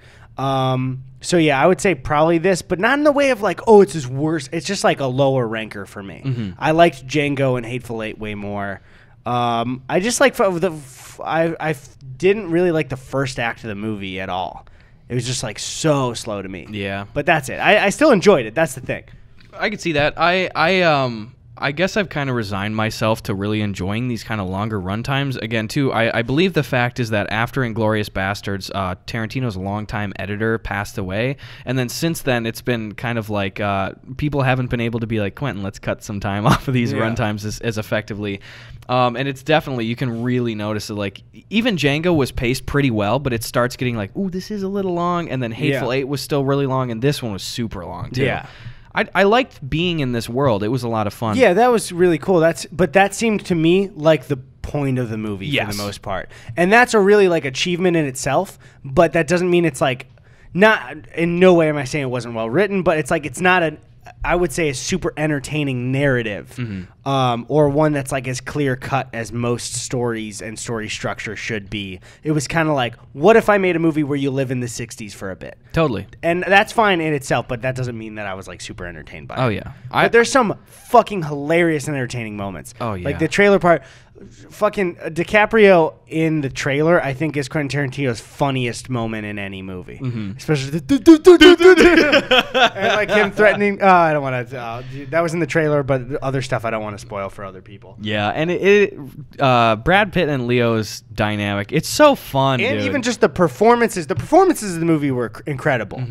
So yeah, I would say probably this, but not in the way of like, oh, it's his worst. It's just like a lower ranker for me. Mm-hmm. I liked Django and Hateful Eight way more. I just like I didn't really like the first act of the movie at all. It was just like so slow to me. Yeah. But that's it. I still enjoyed it. That's the thing. I could see that. I guess I've kind of resigned myself to really enjoying these kind of longer runtimes. Again, too, I believe the fact is that after Inglourious Bastards, Tarantino's longtime editor passed away. And then since then, it's been kind of like people haven't been able to be like, Quentin, let's cut some time off of these runtimes as effectively. And it's definitely, you can really notice it. Like, even Django was paced pretty well, but it starts getting like, ooh, this is a little long. And then Hateful Eight was still really long, and this one was super long, too. Yeah. I liked being in this world. It was a lot of fun. Yeah, that was really cool. But that seemed to me like the point of the movie for the most part. And that's a really like achievement in itself, but that doesn't mean it's like not in no way am I saying it wasn't well written, but it's like it's not I would say a super entertaining narrative, or one that's like as clear cut as most stories and story structure should be. It was kind of like, what if I made a movie where you live in the 60s for a bit? Totally. And that's fine in itself, but that doesn't mean that I was like super entertained by it. Oh, yeah. But there's some fucking hilarious and entertaining moments. Oh, yeah. Like the trailer part. Fucking DiCaprio in the trailer, I think, is Quentin Tarantino's funniest moment in any movie. Especially and like him threatening. I don't want to. That was in the trailer, but other stuff I don't want to spoil for other people. Yeah, and Brad Pitt and Leo's dynamic, it's so fun, And dude. even just the performances. The performances of the movie were incredible.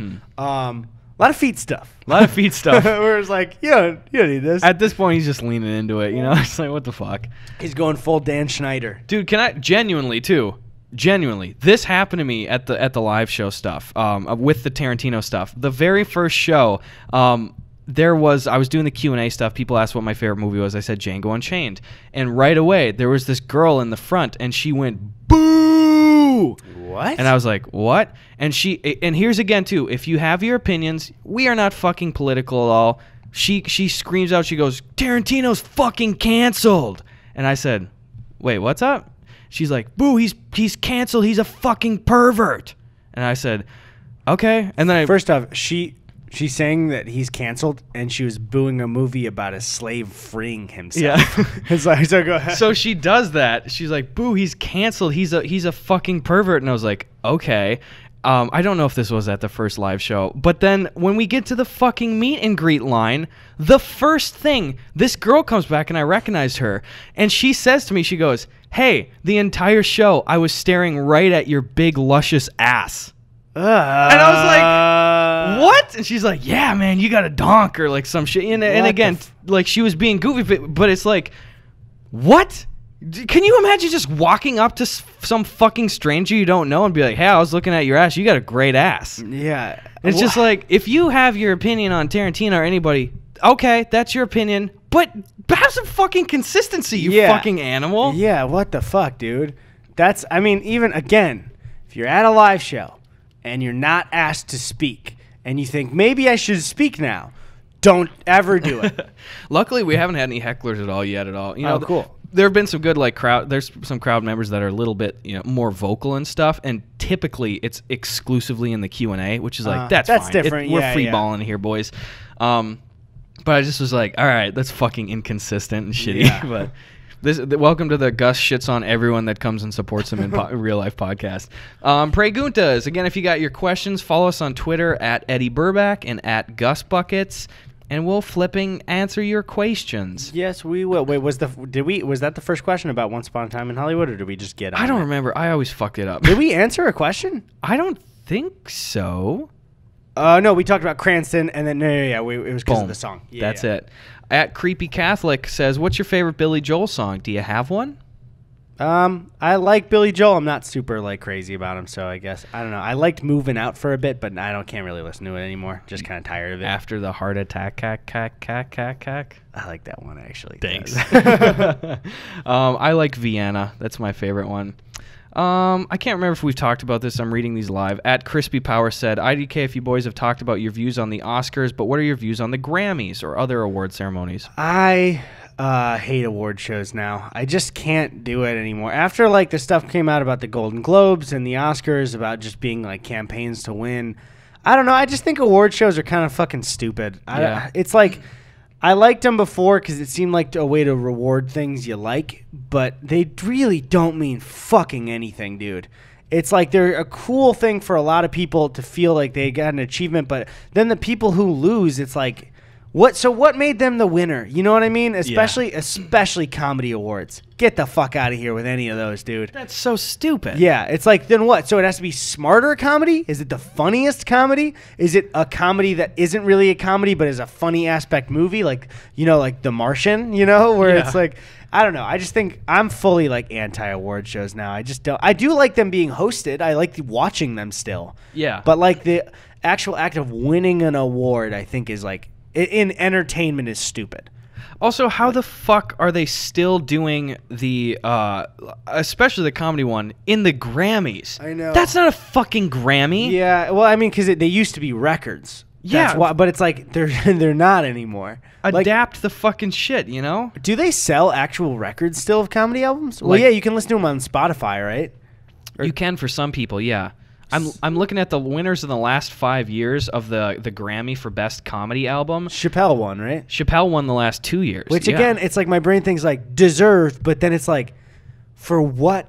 A lot of feet stuff. A lot of feet stuff. Where it's like, you don't need this. At this point, he's just leaning into it, you know? It's like, what the fuck? He's going full Dan Schneider. Dude, can I genuinely, this happened to me at the live show stuff, with the Tarantino stuff. The very first show, I was doing the Q&A stuff. People asked what my favorite movie was. I said Django Unchained. And right away, there was this girl in the front, and she went, boo! What? And I was like, what? And here's again, too, if you have your opinions, we are not fucking political at all. She screams out, she goes, Tarantino's fucking canceled. And I said, wait, what's up? She's like, boo, he's canceled. He's a fucking pervert. And I said, okay. And then First off, she's saying that he's canceled, and she was booing a movie about a slave freeing himself. Yeah. It's like, so go ahead. So she does that. She's like, boo, he's canceled. He's a fucking pervert. And I was like, okay. I don't know if this was at the first live show, but then when we get to the fucking meet and greet line, the first thing, this girl comes back and I recognized her, and she says to me, she goes, hey, the entire show I was staring right at your big luscious ass. And I was like, what? And she's like, yeah, man, you got a donk or like some shit. And again, like she was being goofy, but it's like, what? Can you imagine just walking up to some fucking stranger you don't know and be like, hey, I was looking at your ass. You got a great ass. Yeah. It's just like, if you have your opinion on Tarantino or anybody, okay, that's your opinion, but have some fucking consistency, you fucking animal. Yeah, what the fuck, dude? Even again, if you're at a live show and you're not asked to speak and you think, maybe I should speak now, don't ever do it. Luckily, we haven't had any hecklers at all yet. You know, cool. There have been some good there's some crowd members that are a little bit, more vocal and stuff, and typically it's exclusively in the Q&A, which is like, that's fine. Different. We're free balling here, boys. But I just was like, all right, that's fucking inconsistent and shitty. Yeah. But welcome to the Gus shits on everyone that comes and supports him in real life podcast. Preguntas. Again, if you got your questions, follow us on Twitter at Eddie Burback and at Gus Buckets. and we'll flipping answer your questions. Yes, we will. Wait, was that the first question about Once Upon a Time in Hollywood, or did we just get on I don't it? remember. I always fucked it up. Did we answer a question? I don't think so. No, we talked about Cranston, and then it was because of the song. Yeah, That's it. At Creepy Catholic says, "What's your favorite Billy Joel song? Do you have one?" I like Billy Joel. I'm not super like crazy about him, so I guess I don't know. I liked Moving Out for a bit, but can't really listen to it anymore. Just kind of tired of it. After the heart attack, cack. I like that one actually. Thanks. I like Vienna. That's my favorite one. I can't remember if we've talked about this. I'm reading these live. At Crispy Power said, "IDK, if you boys have talked about your views on the Oscars, but what are your views on the Grammys or other award ceremonies?" I hate award shows now. I just can't do it anymore. After like the stuff came out about the Golden Globes and the Oscars about just being like campaigns to win, I don't know. I just think award shows are kind of fucking stupid. It's like I liked them before because it seemed like a way to reward things you like, but they really don't mean fucking anything, dude. It's like they're a cool thing for a lot of people to feel like they got an achievement, but then the people who lose, it's like, what made them the winner? You know what I mean? Especially comedy awards. Get the fuck out of here with any of those, dude. That's so stupid. Yeah, it's like, then what? So it has to be smarter comedy? Is it the funniest comedy? Is it a comedy that isn't really a comedy but is a funny aspect movie? Like, like The Martian, where it's like, I don't know. I just think I'm fully like anti-award shows now. I just don't. I do like them being hosted. I like watching them still. Yeah. But like the actual act of winning an award, I think is like, in entertainment is stupid. Also, how the fuck are they still doing the, especially the comedy one, in the Grammys? I know. That's not a fucking Grammy. Yeah, well, I mean, because they used to be records. Yeah. That's why, but it's like they're not anymore. Adapt the fucking shit, Do they sell actual records still of comedy albums? Well, yeah, you can listen to them on Spotify, right? You can for some people, yeah. I'm looking at the winners in the last 5 years of the Grammy for Best Comedy Album. Chappelle won, right? Chappelle won the last 2 years. Which, again, it's like my brain thinks like deserved, but then it's like, for what?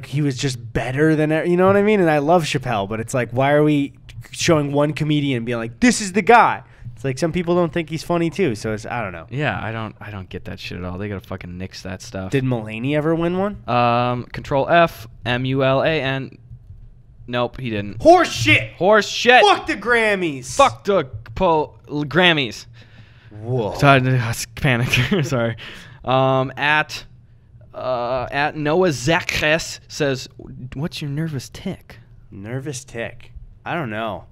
He was just better than, you know what I mean? And I love Chappelle, but it's like, why are we showing one comedian and being like, this is the guy? It's like some people don't think he's funny too, so I don't know. Yeah, I don't get that shit at all. They gotta fucking nix that stuff. Did Mulaney ever win one? Control F, Mulan. Nope, he didn't. Horse shit. Fuck the Grammys. Fuck the Grammys. Whoa. So I was panicked. Sorry. At Noah Zachres says, "What's your nervous tick?" Nervous tick. I don't know.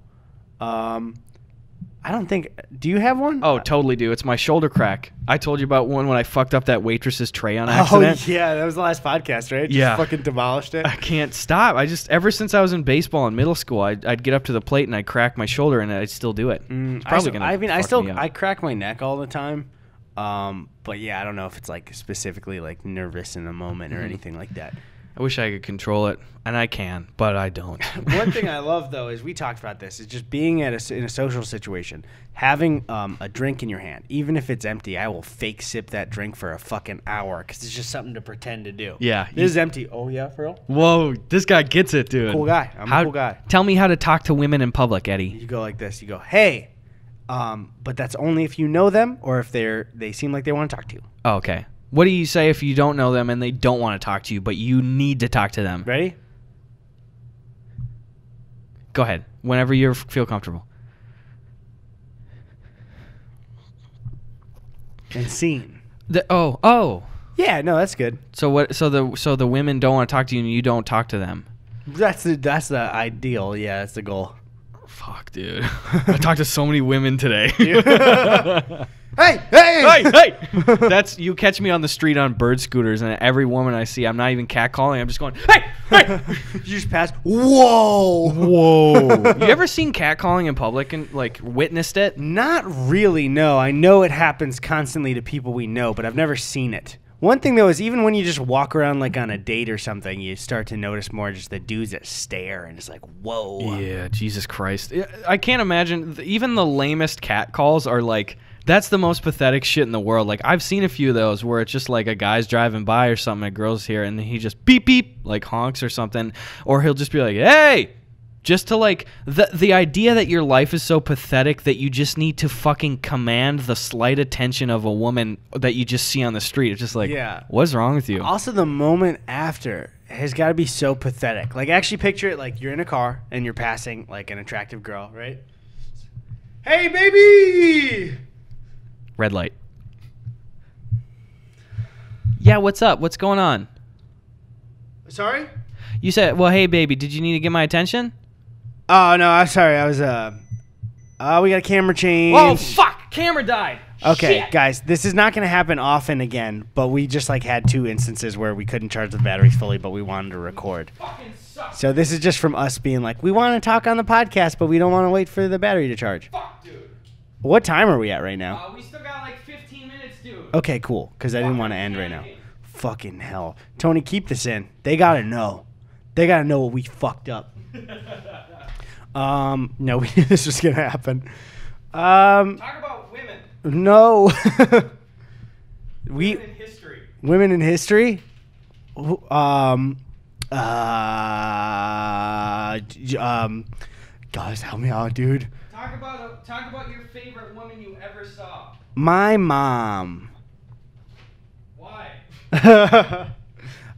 I don't think. Do you have one? Oh, totally do. It's my shoulder crack. I told you about one when I fucked up that waitress's tray on accident. Oh yeah, that was the last podcast, right? Yeah. Just fucking demolished it. I can't stop. Ever since I was in baseball in middle school, I'd get up to the plate and I'd crack my shoulder and I'd still do it. It's probably gonna. I crack my neck all the time. But yeah, I don't know if it's like specifically like nervous in a moment or anything like that. I wish I could control it, and I can, but I don't. One thing I love, though, is we talked about this, is just being in a social situation, having a drink in your hand. Even if it's empty, I will fake sip that drink for a fucking hour because it's just something to pretend to do. Yeah. This is empty. Oh, yeah, for real? Whoa, this guy gets it, dude. Cool guy. I'm a cool guy. Tell me how to talk to women in public, Eddie. You go like this. You go, hey, but that's only if you know them or if they seem like they want to talk to you. Oh, okay. What do you say if you don't know them and they don't want to talk to you, but you need to talk to them? Ready? Go ahead. Whenever you feel comfortable. And scene. Oh. Yeah, no, that's good. So what? So the women don't want to talk to you and you don't talk to them. That's the ideal. Yeah, that's the goal. Fuck, dude. I talked to so many women today. Hey! That's you catch me on the street on bird scooters, and every woman I see, I'm not even catcalling. I'm just going, hey! You just pass. Whoa! You ever seen catcalling in public and like witnessed it? Not really. No, I know it happens constantly to people we know, but I've never seen it. One thing though is even when you just walk around like on a date or something, you start to notice more just the dudes that stare and it's like, whoa. Yeah, Jesus Christ. I can't imagine. Even the lamest catcalls are like. That's the most pathetic shit in the world. Like, I've seen a few of those where it's just like a guy's driving by or something, a girl's here, and he just beep, beep, like honks or something. Or he'll just be like, hey, Just to like the idea that your life is so pathetic that you just need to fucking command the slight attention of a woman that you just see on the street. It's just like, what's wrong with you? Also, the moment after has got to be so pathetic. Like, actually picture it like you're in a car and you're passing like an attractive girl, right? Hey, baby! Red light. Yeah, what's up? What's going on? Sorry? You said, well, hey, baby, did you need to get my attention? Oh, no, I'm sorry. I was, we got a camera change. Oh, fuck! Camera died! Okay, Shit. guys, this is not going to happen often again, but we just, like, had 2 instances where we couldn't charge the batteries fully, but we wanted to record. Fucking sucks. So this is just from us being like, we want to talk on the podcast, but we don't want to wait for the battery to charge. Fuck, dude. What time are we at right now? We still got, like, 15 minutes, dude. Okay, cool, because I didn't want to end right now. Fucking hell. Tony, keep this in. They got to know. They got to know what we fucked up. No, we knew this was going to happen. Talk about women. No. Women in history. Women in history? Guys, help me out, dude. Talk about your favorite woman you ever saw. My mom. Why?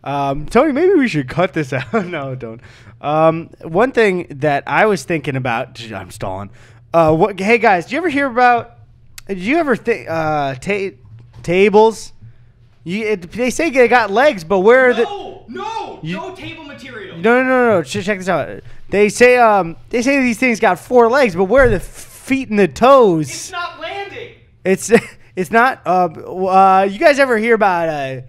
Tony, maybe we should cut this out. No, don't. One thing that I was thinking about, I'm stalling. Hey guys, do you ever hear about? Did you ever think tables? They say they got legs, but where are no table material. No. Check this out. They say these things got 4 legs, but where are the feet and the toes? It's not landing. It's not. You guys ever hear about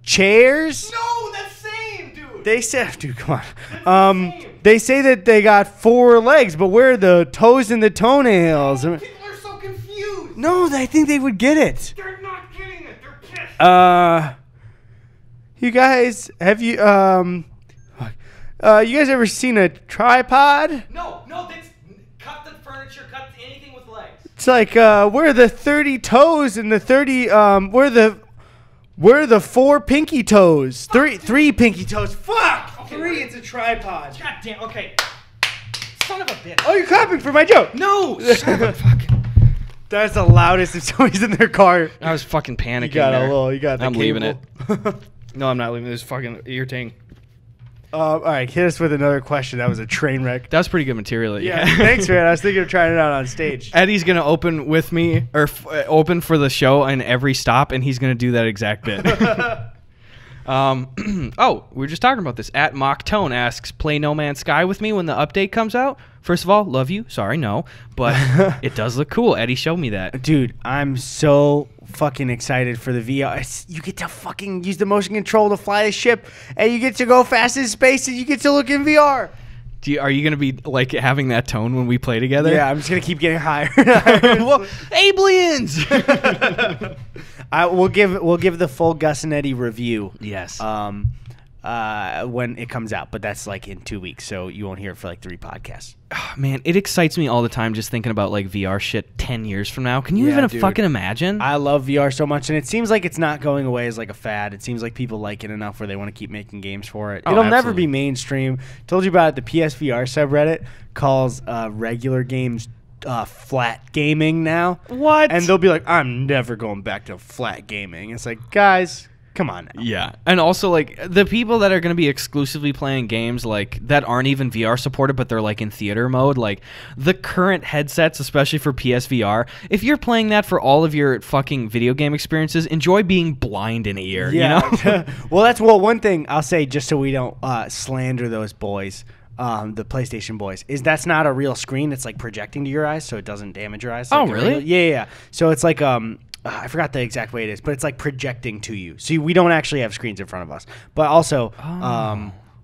chairs? No, that's same, dude. They say, dude, come on. They say that they got 4 legs, but where are the toes and the toenails? People are so confused. No, I think they would get it. They're not getting it. They're pissed. You guys, have you guys ever seen a tripod? No, that's cut the furniture, cut anything with legs. It's like where are the 30 toes and the 30 where are the 4 pinky toes? Three pinky toes. Fuck. Okay, 3. It's a tripod. God damn. Okay. Son of a bitch. Oh, you're clapping for my joke. No. Son of a fuck. That's the loudest if somebody's in their car. I was fucking panicking. You got the I'm cable. leaving it. No, I'm not leaving. This is fucking irritating. All right, hit us with another question. That was a train wreck. That was pretty good material. Yeah, thanks, man. I was thinking of trying it out on stage. Eddie's gonna open with me or open for the show in every stop, and he's gonna do that exact bit. Oh, we were just talking about this. At Mock Tone asks, "Play No Man's Sky with me when the update comes out?" First of all, love you. Sorry, no, but it does look cool. Eddie showed me that. Dude, I'm so fucking excited for the VR. You get to fucking use the motion control to fly the ship, and you get to go fast in space, and you get to look in VR. Are you gonna be like having that tone when we play together? Yeah, I'm just gonna keep getting higher. Well, aliens. We'll give the full Gus and Eddy review. Yes. When it comes out, but that's like in 2 weeks, so you won't hear it for like 3 podcasts. Oh, man, it excites me all the time just thinking about like VR shit 10 years from now. Can you even dude. fucking imagine? I love VR so much, and it seems like it's not going away as like a fad. It seems like people like it enough where they want to keep making games for it. Oh, It'll never absolutely. be mainstream. Told you about it. The PSVR subreddit calls regular games flat gaming now. What? And they'll be like, I'm never going back to flat gaming. It's like, guys, come on now. Yeah. And also, like, the people that are going to be exclusively playing games, like, that aren't even VR supported, but they're, like, in theater mode, like, the current headsets, especially for PSVR, if you're playing that for all of your fucking video game experiences, enjoy being blind in ear, you know? Well, one thing I'll say, just so we don't slander those boys, the PlayStation boys, is that's not a real screen. It's, like, projecting to your eyes, so it doesn't damage your eyes. Oh, Like really? Yeah. So it's like, I forgot the exact way it is, but it's like projecting to you. So we don't actually have screens in front of us. But also,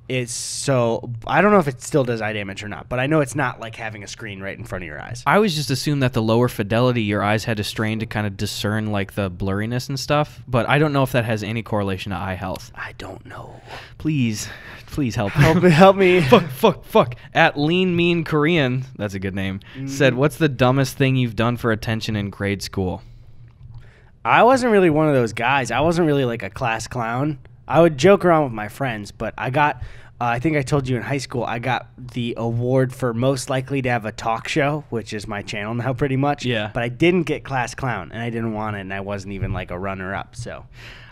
it's so, I don't know if it still does eye damage or not, but I know it's not like having a screen right in front of your eyes. I always just assumed that the lower fidelity, your eyes had to strain to kind of discern, like, the blurriness and stuff. But I don't know if that has any correlation to eye health. I don't know. Please help. Help me. Fuck. At Lean Mean Korean, that's a good name, said, "What's the dumbest thing you've done for attention in grade school?" I wasn't really one of those guys. I wasn't really like a class clown. I would joke around with my friends, but I got I think I told you in high school I got the award for most likely to have a talk show, which is my channel now pretty much. Yeah. But I didn't get class clown, and I didn't want it, and I wasn't even like a runner-up. So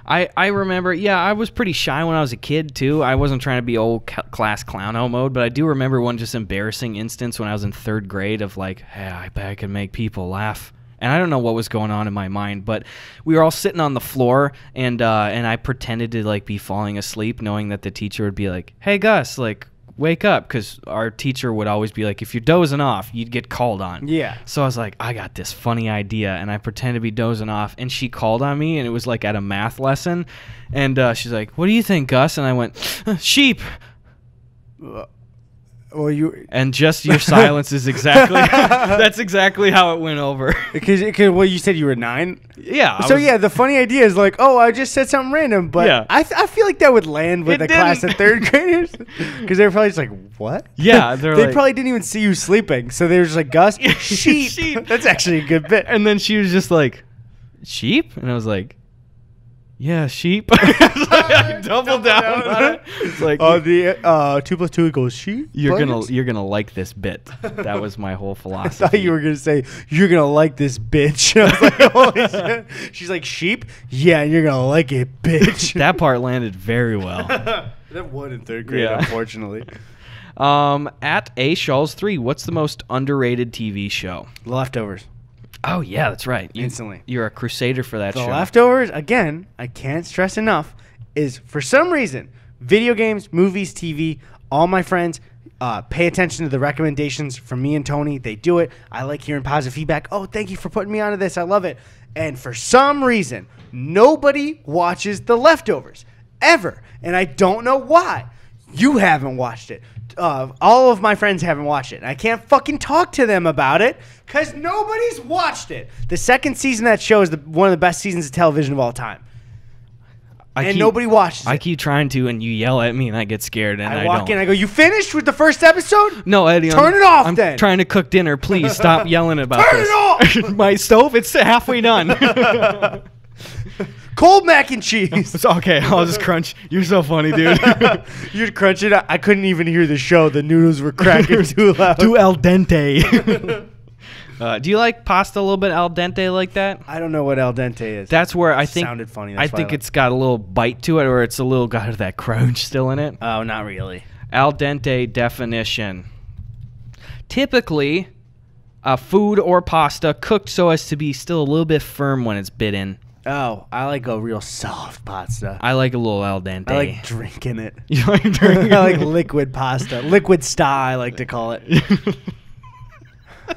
I remember, I was pretty shy when I was a kid, too. I wasn't trying to be old class clown mode, but I do remember one just embarrassing instance when I was in 3rd grade of like, hey, I bet I can make people laugh. And I don't know what was going on in my mind, but we were all sitting on the floor, and I pretended to like be falling asleep, knowing that the teacher would be like, "Hey Gus, like wake up," because our teacher would always be like, "If you're dozing off, you'd get called on." Yeah. So I was like, I got this funny idea, and I pretended to be dozing off, and she called on me, and it was like at a math lesson, and she's like, "What do you think, Gus?" And I went, "Sheep." Well, And just your silence is exactly that's exactly how it went over. because you said you were 9. Yeah. The funny idea is like, oh, I just said something random, but Yeah. I feel like that would land with It a class of didn't. 3rd graders because they're probably just like, what? Yeah, they like, probably didn't even see you sleeping, so they were just like, Gus, sheep. Sheep. That's actually a good bit. And then she was just like, "Sheep?" And I was like, "Yeah, sheep." I doubled down on it. It's like, the 2 + 2 equals sheep. you're buddies? gonna like this bit. That was my whole I philosophy. thought you were gonna say you're gonna like this bitch. I was like, holy shit. She's like, sheep? Yeah, and you're gonna like it, bitch. That part landed very well. That won in 3rd grade, Yeah. unfortunately. At A Shawls 3, what's the most underrated TV show? The Leftovers. Oh yeah, that's right. Instantly. You're a crusader for that The show. Leftovers, again, I can't stress enough, is for some reason, video games, movies, TV, all my friends pay attention to the recommendations from me and Tony. They do it. I like hearing positive feedback. Oh, thank you for putting me onto this. I love it. And for some reason, nobody watches The Leftovers ever. And I don't know why. You haven't watched it. All of my friends haven't watched it. And I can't fucking talk to them about it because nobody's watched it. The 2nd season of that show is one of the best seasons of television of all time. Nobody watches it. I keep trying to, and you yell at me, and I get scared, and I walk don't. in, I go, you finished with the first episode? No, Eddie. Turn it off I'm then. trying to cook dinner. Please stop yelling about Turn this. it off! My stove, it's halfway done. Cold mac and cheese. It's okay, I'll just crunch. You're so funny, dude. You'd crunch it. I couldn't even hear the show. The noodles were cracking too loud. Too al dente. Do you like pasta a little bit al dente like that? I don't know what al dente is. That's where I think Sounded funny. I think it's got a little bite to it, or it's a little got that crunch still in it. Oh, not really. Al dente definition. Typically, a food or pasta cooked so as to be still a little bit firm when it's bit in. Oh, I like a real soft pasta. I like a little al dente. I like drinking it. You like drinking? I like liquid pasta. Liquid Sta, I like to call it.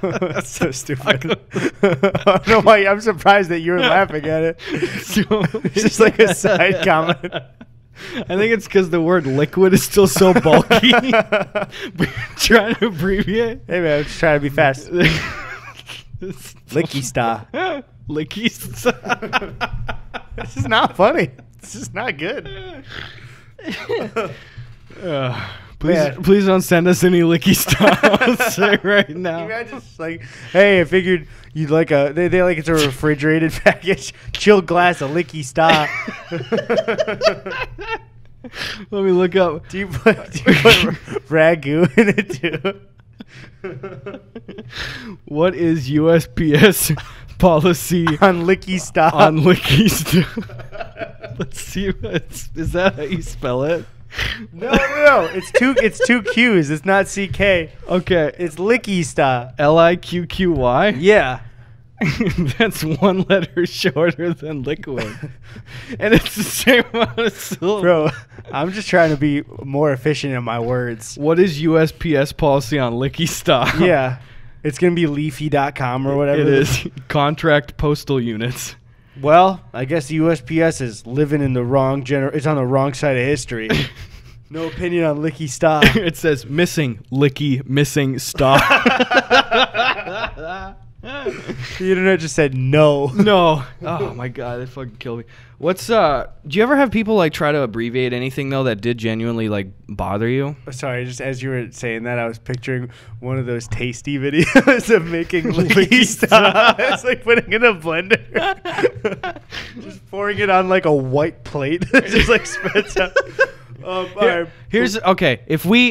That's so stupid. I don't know why. I'm surprised that you're laughing at it. It's just like a side comment. I think it's because the word liquid is still so bulky. Trying to abbreviate. Hey man, I'm just trying to be fast. Liqqy Sta. Liqqy Sta. This is not funny. This is not good. Please don't send us any Liqqy Sta. I'll say right now. Imagine just like, hey, I figured you'd like they like it's a refrigerated package, chilled glass of Liqqy Sta. Let me look up. Do you put ragu in it too? What is USPS policy On Liqqy Sta. on Liqqy Sta? Let's see. Is that how you spell it? No. It's two Q's. It's not CK. Okay. It's Liqqy Sta. Liqqy? Yeah. That's one letter shorter than liquid. And it's the same amount of syllables. Bro, I'm just trying to be more efficient in my words. What is USPS policy on Liqqy Sta? Yeah. It's going to be leafy.com or whatever. It is. Contract postal units. Well, I guess the USPS is living in the wrong it's on the wrong side of history. No opinion on Liqqy Sta. It says missing Liqqy missing Sta. The internet just said no. No. Oh my god, that fucking killed me. What's do you ever have people like try to abbreviate anything though that did genuinely like bother you? Sorry, just as you were saying that, I was picturing one of those tasty videos of making Liqqy Sta. It's like putting it in a blender. Just pouring it on like a white plate. Just like spreads out. Alright. Here's okay.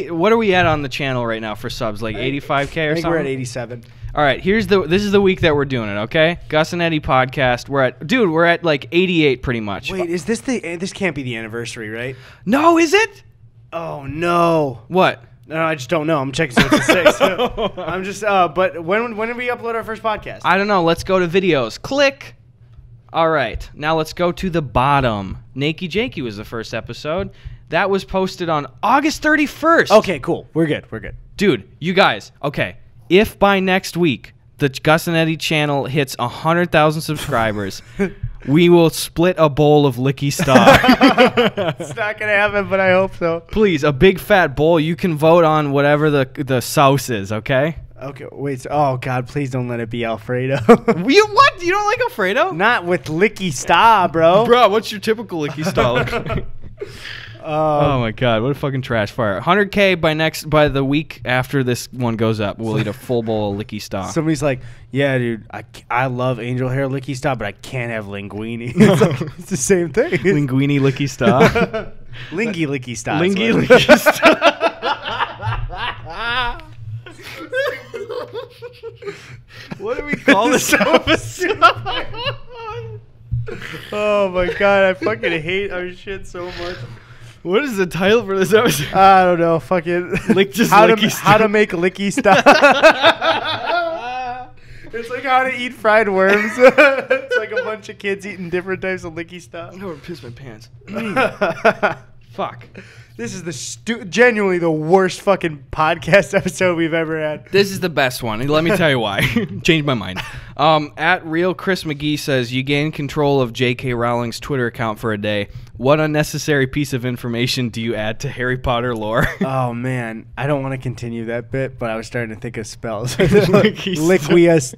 What are we at on the channel right now for subs? Like 85K or I think something. we're at 87. All right. This is the week that we're doing it. Okay, Gus and Eddie podcast. We're at like 88 pretty much. Wait, is this this can't be the anniversary, right? No, is it? Oh no. What? No, I just don't know. I'm checking so it's the 6th. I'm just but when did we upload our first podcast? I don't know. Let's go to videos. Click. All right. Now let's go to the bottom. Nakey Jakey was the first episode. That was posted on August 31st. Okay, cool. We're good. Dude, you guys, okay. If by next week the Gus and Eddie channel hits 100,000 subscribers, we will split a bowl of Liqqy Sta. It's not gonna happen, but I hope so. Please, a big fat bowl. You can vote on whatever the sauce is, okay? Okay, wait. Oh God, please don't let it be Alfredo. What? You don't like Alfredo? Not with Liqqy Sta, bro. Bro, what's your typical Liqqy Sta look like? Oh my God, what a fucking trash fire. 100K by the week after this one goes up, we'll eat a full bowl of Liqqy Sta. Somebody's like, yeah, dude, I love angel hair Liqqy Sta, but I can't have linguine. It's the same thing. Linguini Liqqy Sta. Lingy Liqqy Sta. Lingy Liqqy Sta. What do we call this episode? Oh my God, I fucking hate our shit so much. What is the title for this episode? I don't know. Fucking how to make Liqqy Sta. It's like how to eat fried worms. It's like a bunch of kids eating different types of Liqqy Sta. I'm gonna piss my pants. Fuck. This is genuinely the worst fucking podcast episode we've ever had. This is the best one. Let me tell you why. Changed my mind. At Real Chris McGee says, you gain control of J.K. Rowling's Twitter account for a day. What unnecessary piece of information do you add to Harry Potter lore? Oh, man. I don't want to continue that bit, but I was starting to think of spells. Liqqy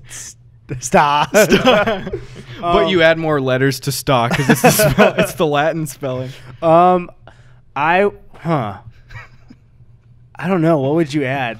Sta. But you add more letters to Sta because it's the Latin spelling. I don't know. What would you add?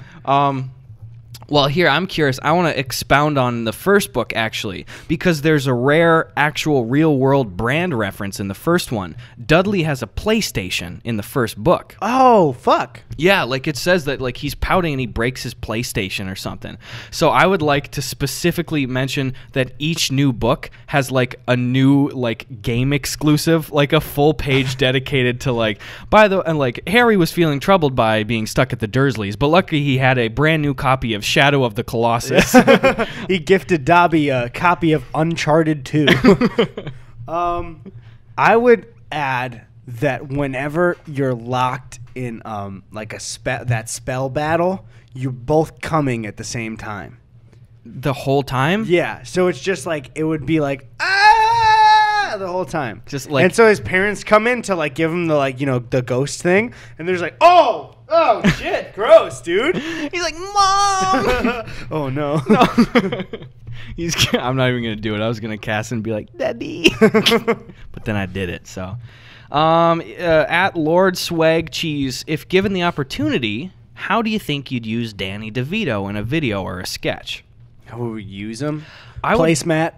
Well, here, I'm curious. I want to expound on the first book, actually, because there's a rare, actual, real-world brand reference in the first one. Dudley has a PlayStation in the first book. Oh, fuck. Yeah, like it says that like he's pouting and he breaks his PlayStation or something. So I would like to specifically mention that each new book has like a new like game exclusive, like a full page dedicated to like and like Harry was feeling troubled by being stuck at the Dursleys, but luckily he had a brand new copy of Shadow of the Colossus. He gifted Dobby a copy of Uncharted 2. I would add that whenever you're locked in like that spell battle, you're both coming at the same time. The whole time? Yeah. So it's just like it would be like the whole time. Just like, and so his parents come in to like give him the like the ghost thing, and there's like oh shit, gross, dude. He's like, Mom. Oh no. I'm not even gonna do it. I was gonna cast and be like, Daddy, but then I did it. So. At Lord Swag Cheese, if given the opportunity, how do you think you'd use Danny DeVito in a video or a sketch? How would we use him? Placemat.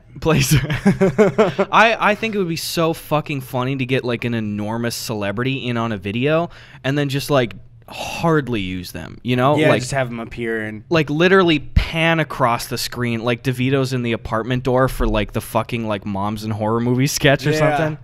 I think it would be so fucking funny to get like an enormous celebrity in on a video and then just like hardly use them, you know? Yeah, like, just have them appear and like literally pan across the screen like DeVito's in the apartment door for like the fucking like Moms and Horror Movie sketch or something.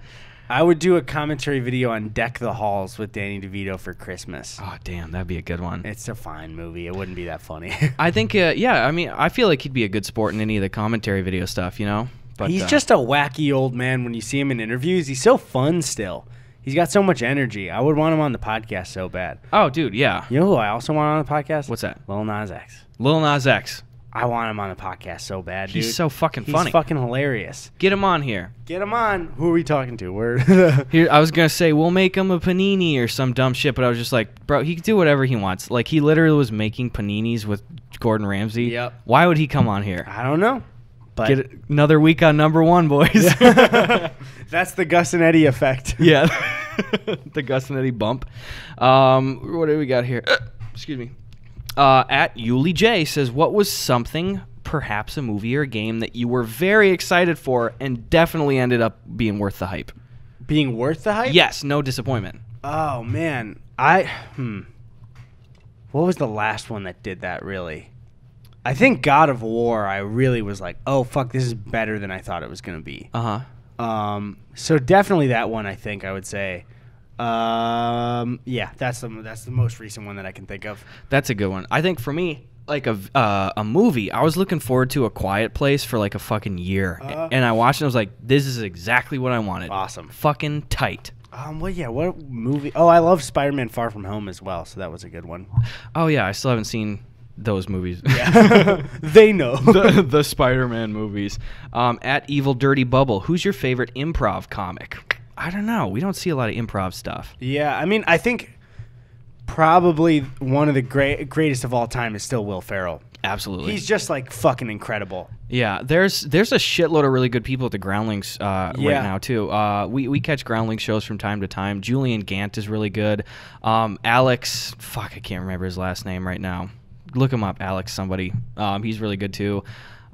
I would do a commentary video on Deck the Halls with Danny DeVito for Christmas. Oh, damn. That'd be a good one. It's a fine movie. It wouldn't be that funny. I think, yeah, I mean, I feel like he'd be a good sport in any of the commentary video stuff, you know? But he's just a wacky old man when you see him in interviews. He's so fun still. He's got so much energy. I would want him on the podcast so bad. Oh, dude, yeah. You know who I also want on the podcast? What's that? Lil Nas X. Lil Nas X. I want him on the podcast so bad, dude. He's so fucking funny. He's fucking hilarious. Get him on here. Get him on. Who are we talking to? Here, I was going to say, we'll make him a panini or some dumb shit, but I was just like, bro, he can do whatever he wants. Like, he literally was making paninis with Gordon Ramsay. Yep. Why would he come on here? I don't know. But get another week on #1, boys. That's the Gus and Eddie effect. Yeah. The Gus and Eddie bump. What do we got here? Excuse me. At Yuli J says, what was something, perhaps a movie or a game, that you were very excited for and definitely ended up being worth the hype? Being worth the hype? Yes, no disappointment. Oh man, what was the last one that did that? Really, I think God of War. I really was like, oh fuck, this is better than I thought it was gonna be. So definitely that one. I think I would say. Yeah, that's the most recent one that I can think of. That's a good one. I think for me, like a movie, I was looking forward to A Quiet Place for like a fucking year, and I watched it. And I was like, this is exactly what I wanted. Awesome. Fucking tight. Well, yeah. What movie? Oh, I love Spider-Man: Far From Home as well. So that was a good one. Oh yeah, I still haven't seen those movies. Yeah, they know the Spider-Man movies. At Evil Dirty Bubble, who's your favorite improv comic? I don't know. We don't see a lot of improv stuff. Yeah, I mean, I think probably one of the greatest of all time is still Will Ferrell. Absolutely. He's just like fucking incredible. Yeah, there's a shitload of really good people at the Groundlings right now too. We catch Groundlings shows from time to time. Julian Gant is really good. Alex, I can't remember his last name right now. Look him up, Alex somebody. He's really good too.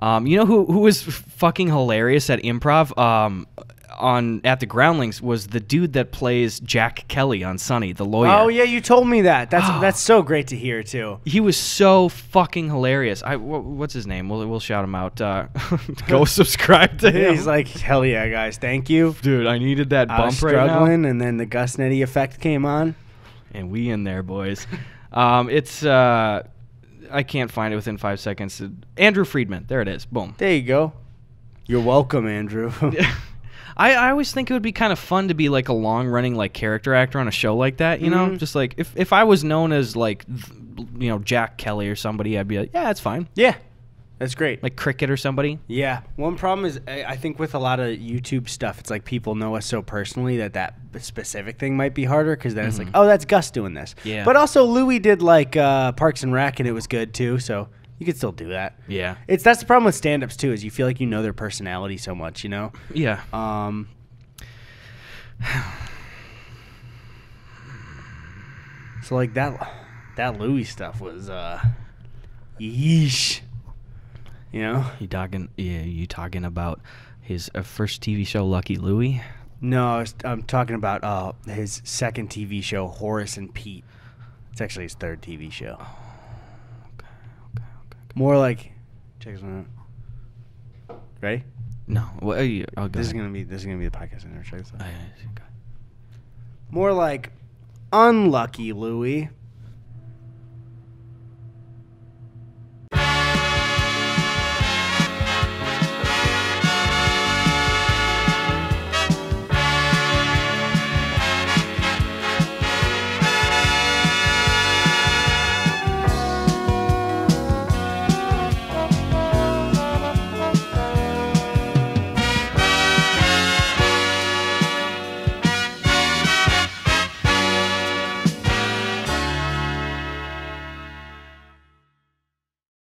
You know who was fucking hilarious at improv? At the Groundlings was the dude that plays Jack Kelly on Sunny, the lawyer. Oh yeah, you told me that. That's so great to hear too. He was so fucking hilarious. What's his name? We'll shout him out. Go subscribe to him. He's like, hell yeah, guys, thank you, dude. I needed that bump I was right now. struggling, and then the Gus Eddy effect came on, and we in there, boys. It's I can't find it within 5 seconds. Andrew Friedman. There it is. Boom. There you go. You're welcome, Andrew. I always think it would be kind of fun to be like a long-running like character actor on a show like that, you know? Just like if I was known as like, you know, Jack Kelly or somebody, I'd be like, yeah, that's fine. Yeah, that's great. Like Cricket or somebody. Yeah. One problem is I think with a lot of YouTube stuff, it's like people know us so personally that specific thing might be harder because then it's like, oh, that's Gus doing this. Yeah. But also Louis did like Parks and Rec and it was good too, so you could still do that. Yeah. That's the problem with stand-ups too, is you feel like you know their personality so much, you know? Yeah. So like that Louis stuff was yeesh. You know? You talking about his first TV show, Lucky Louie? No, I'm talking about his second TV show, Horace and Pete. It's actually his third TV show. Okay. More like, check this one out. Ready? No. Well, I'll go. This is gonna be the podcast. I never check this out. Okay. More like Unlucky Louie.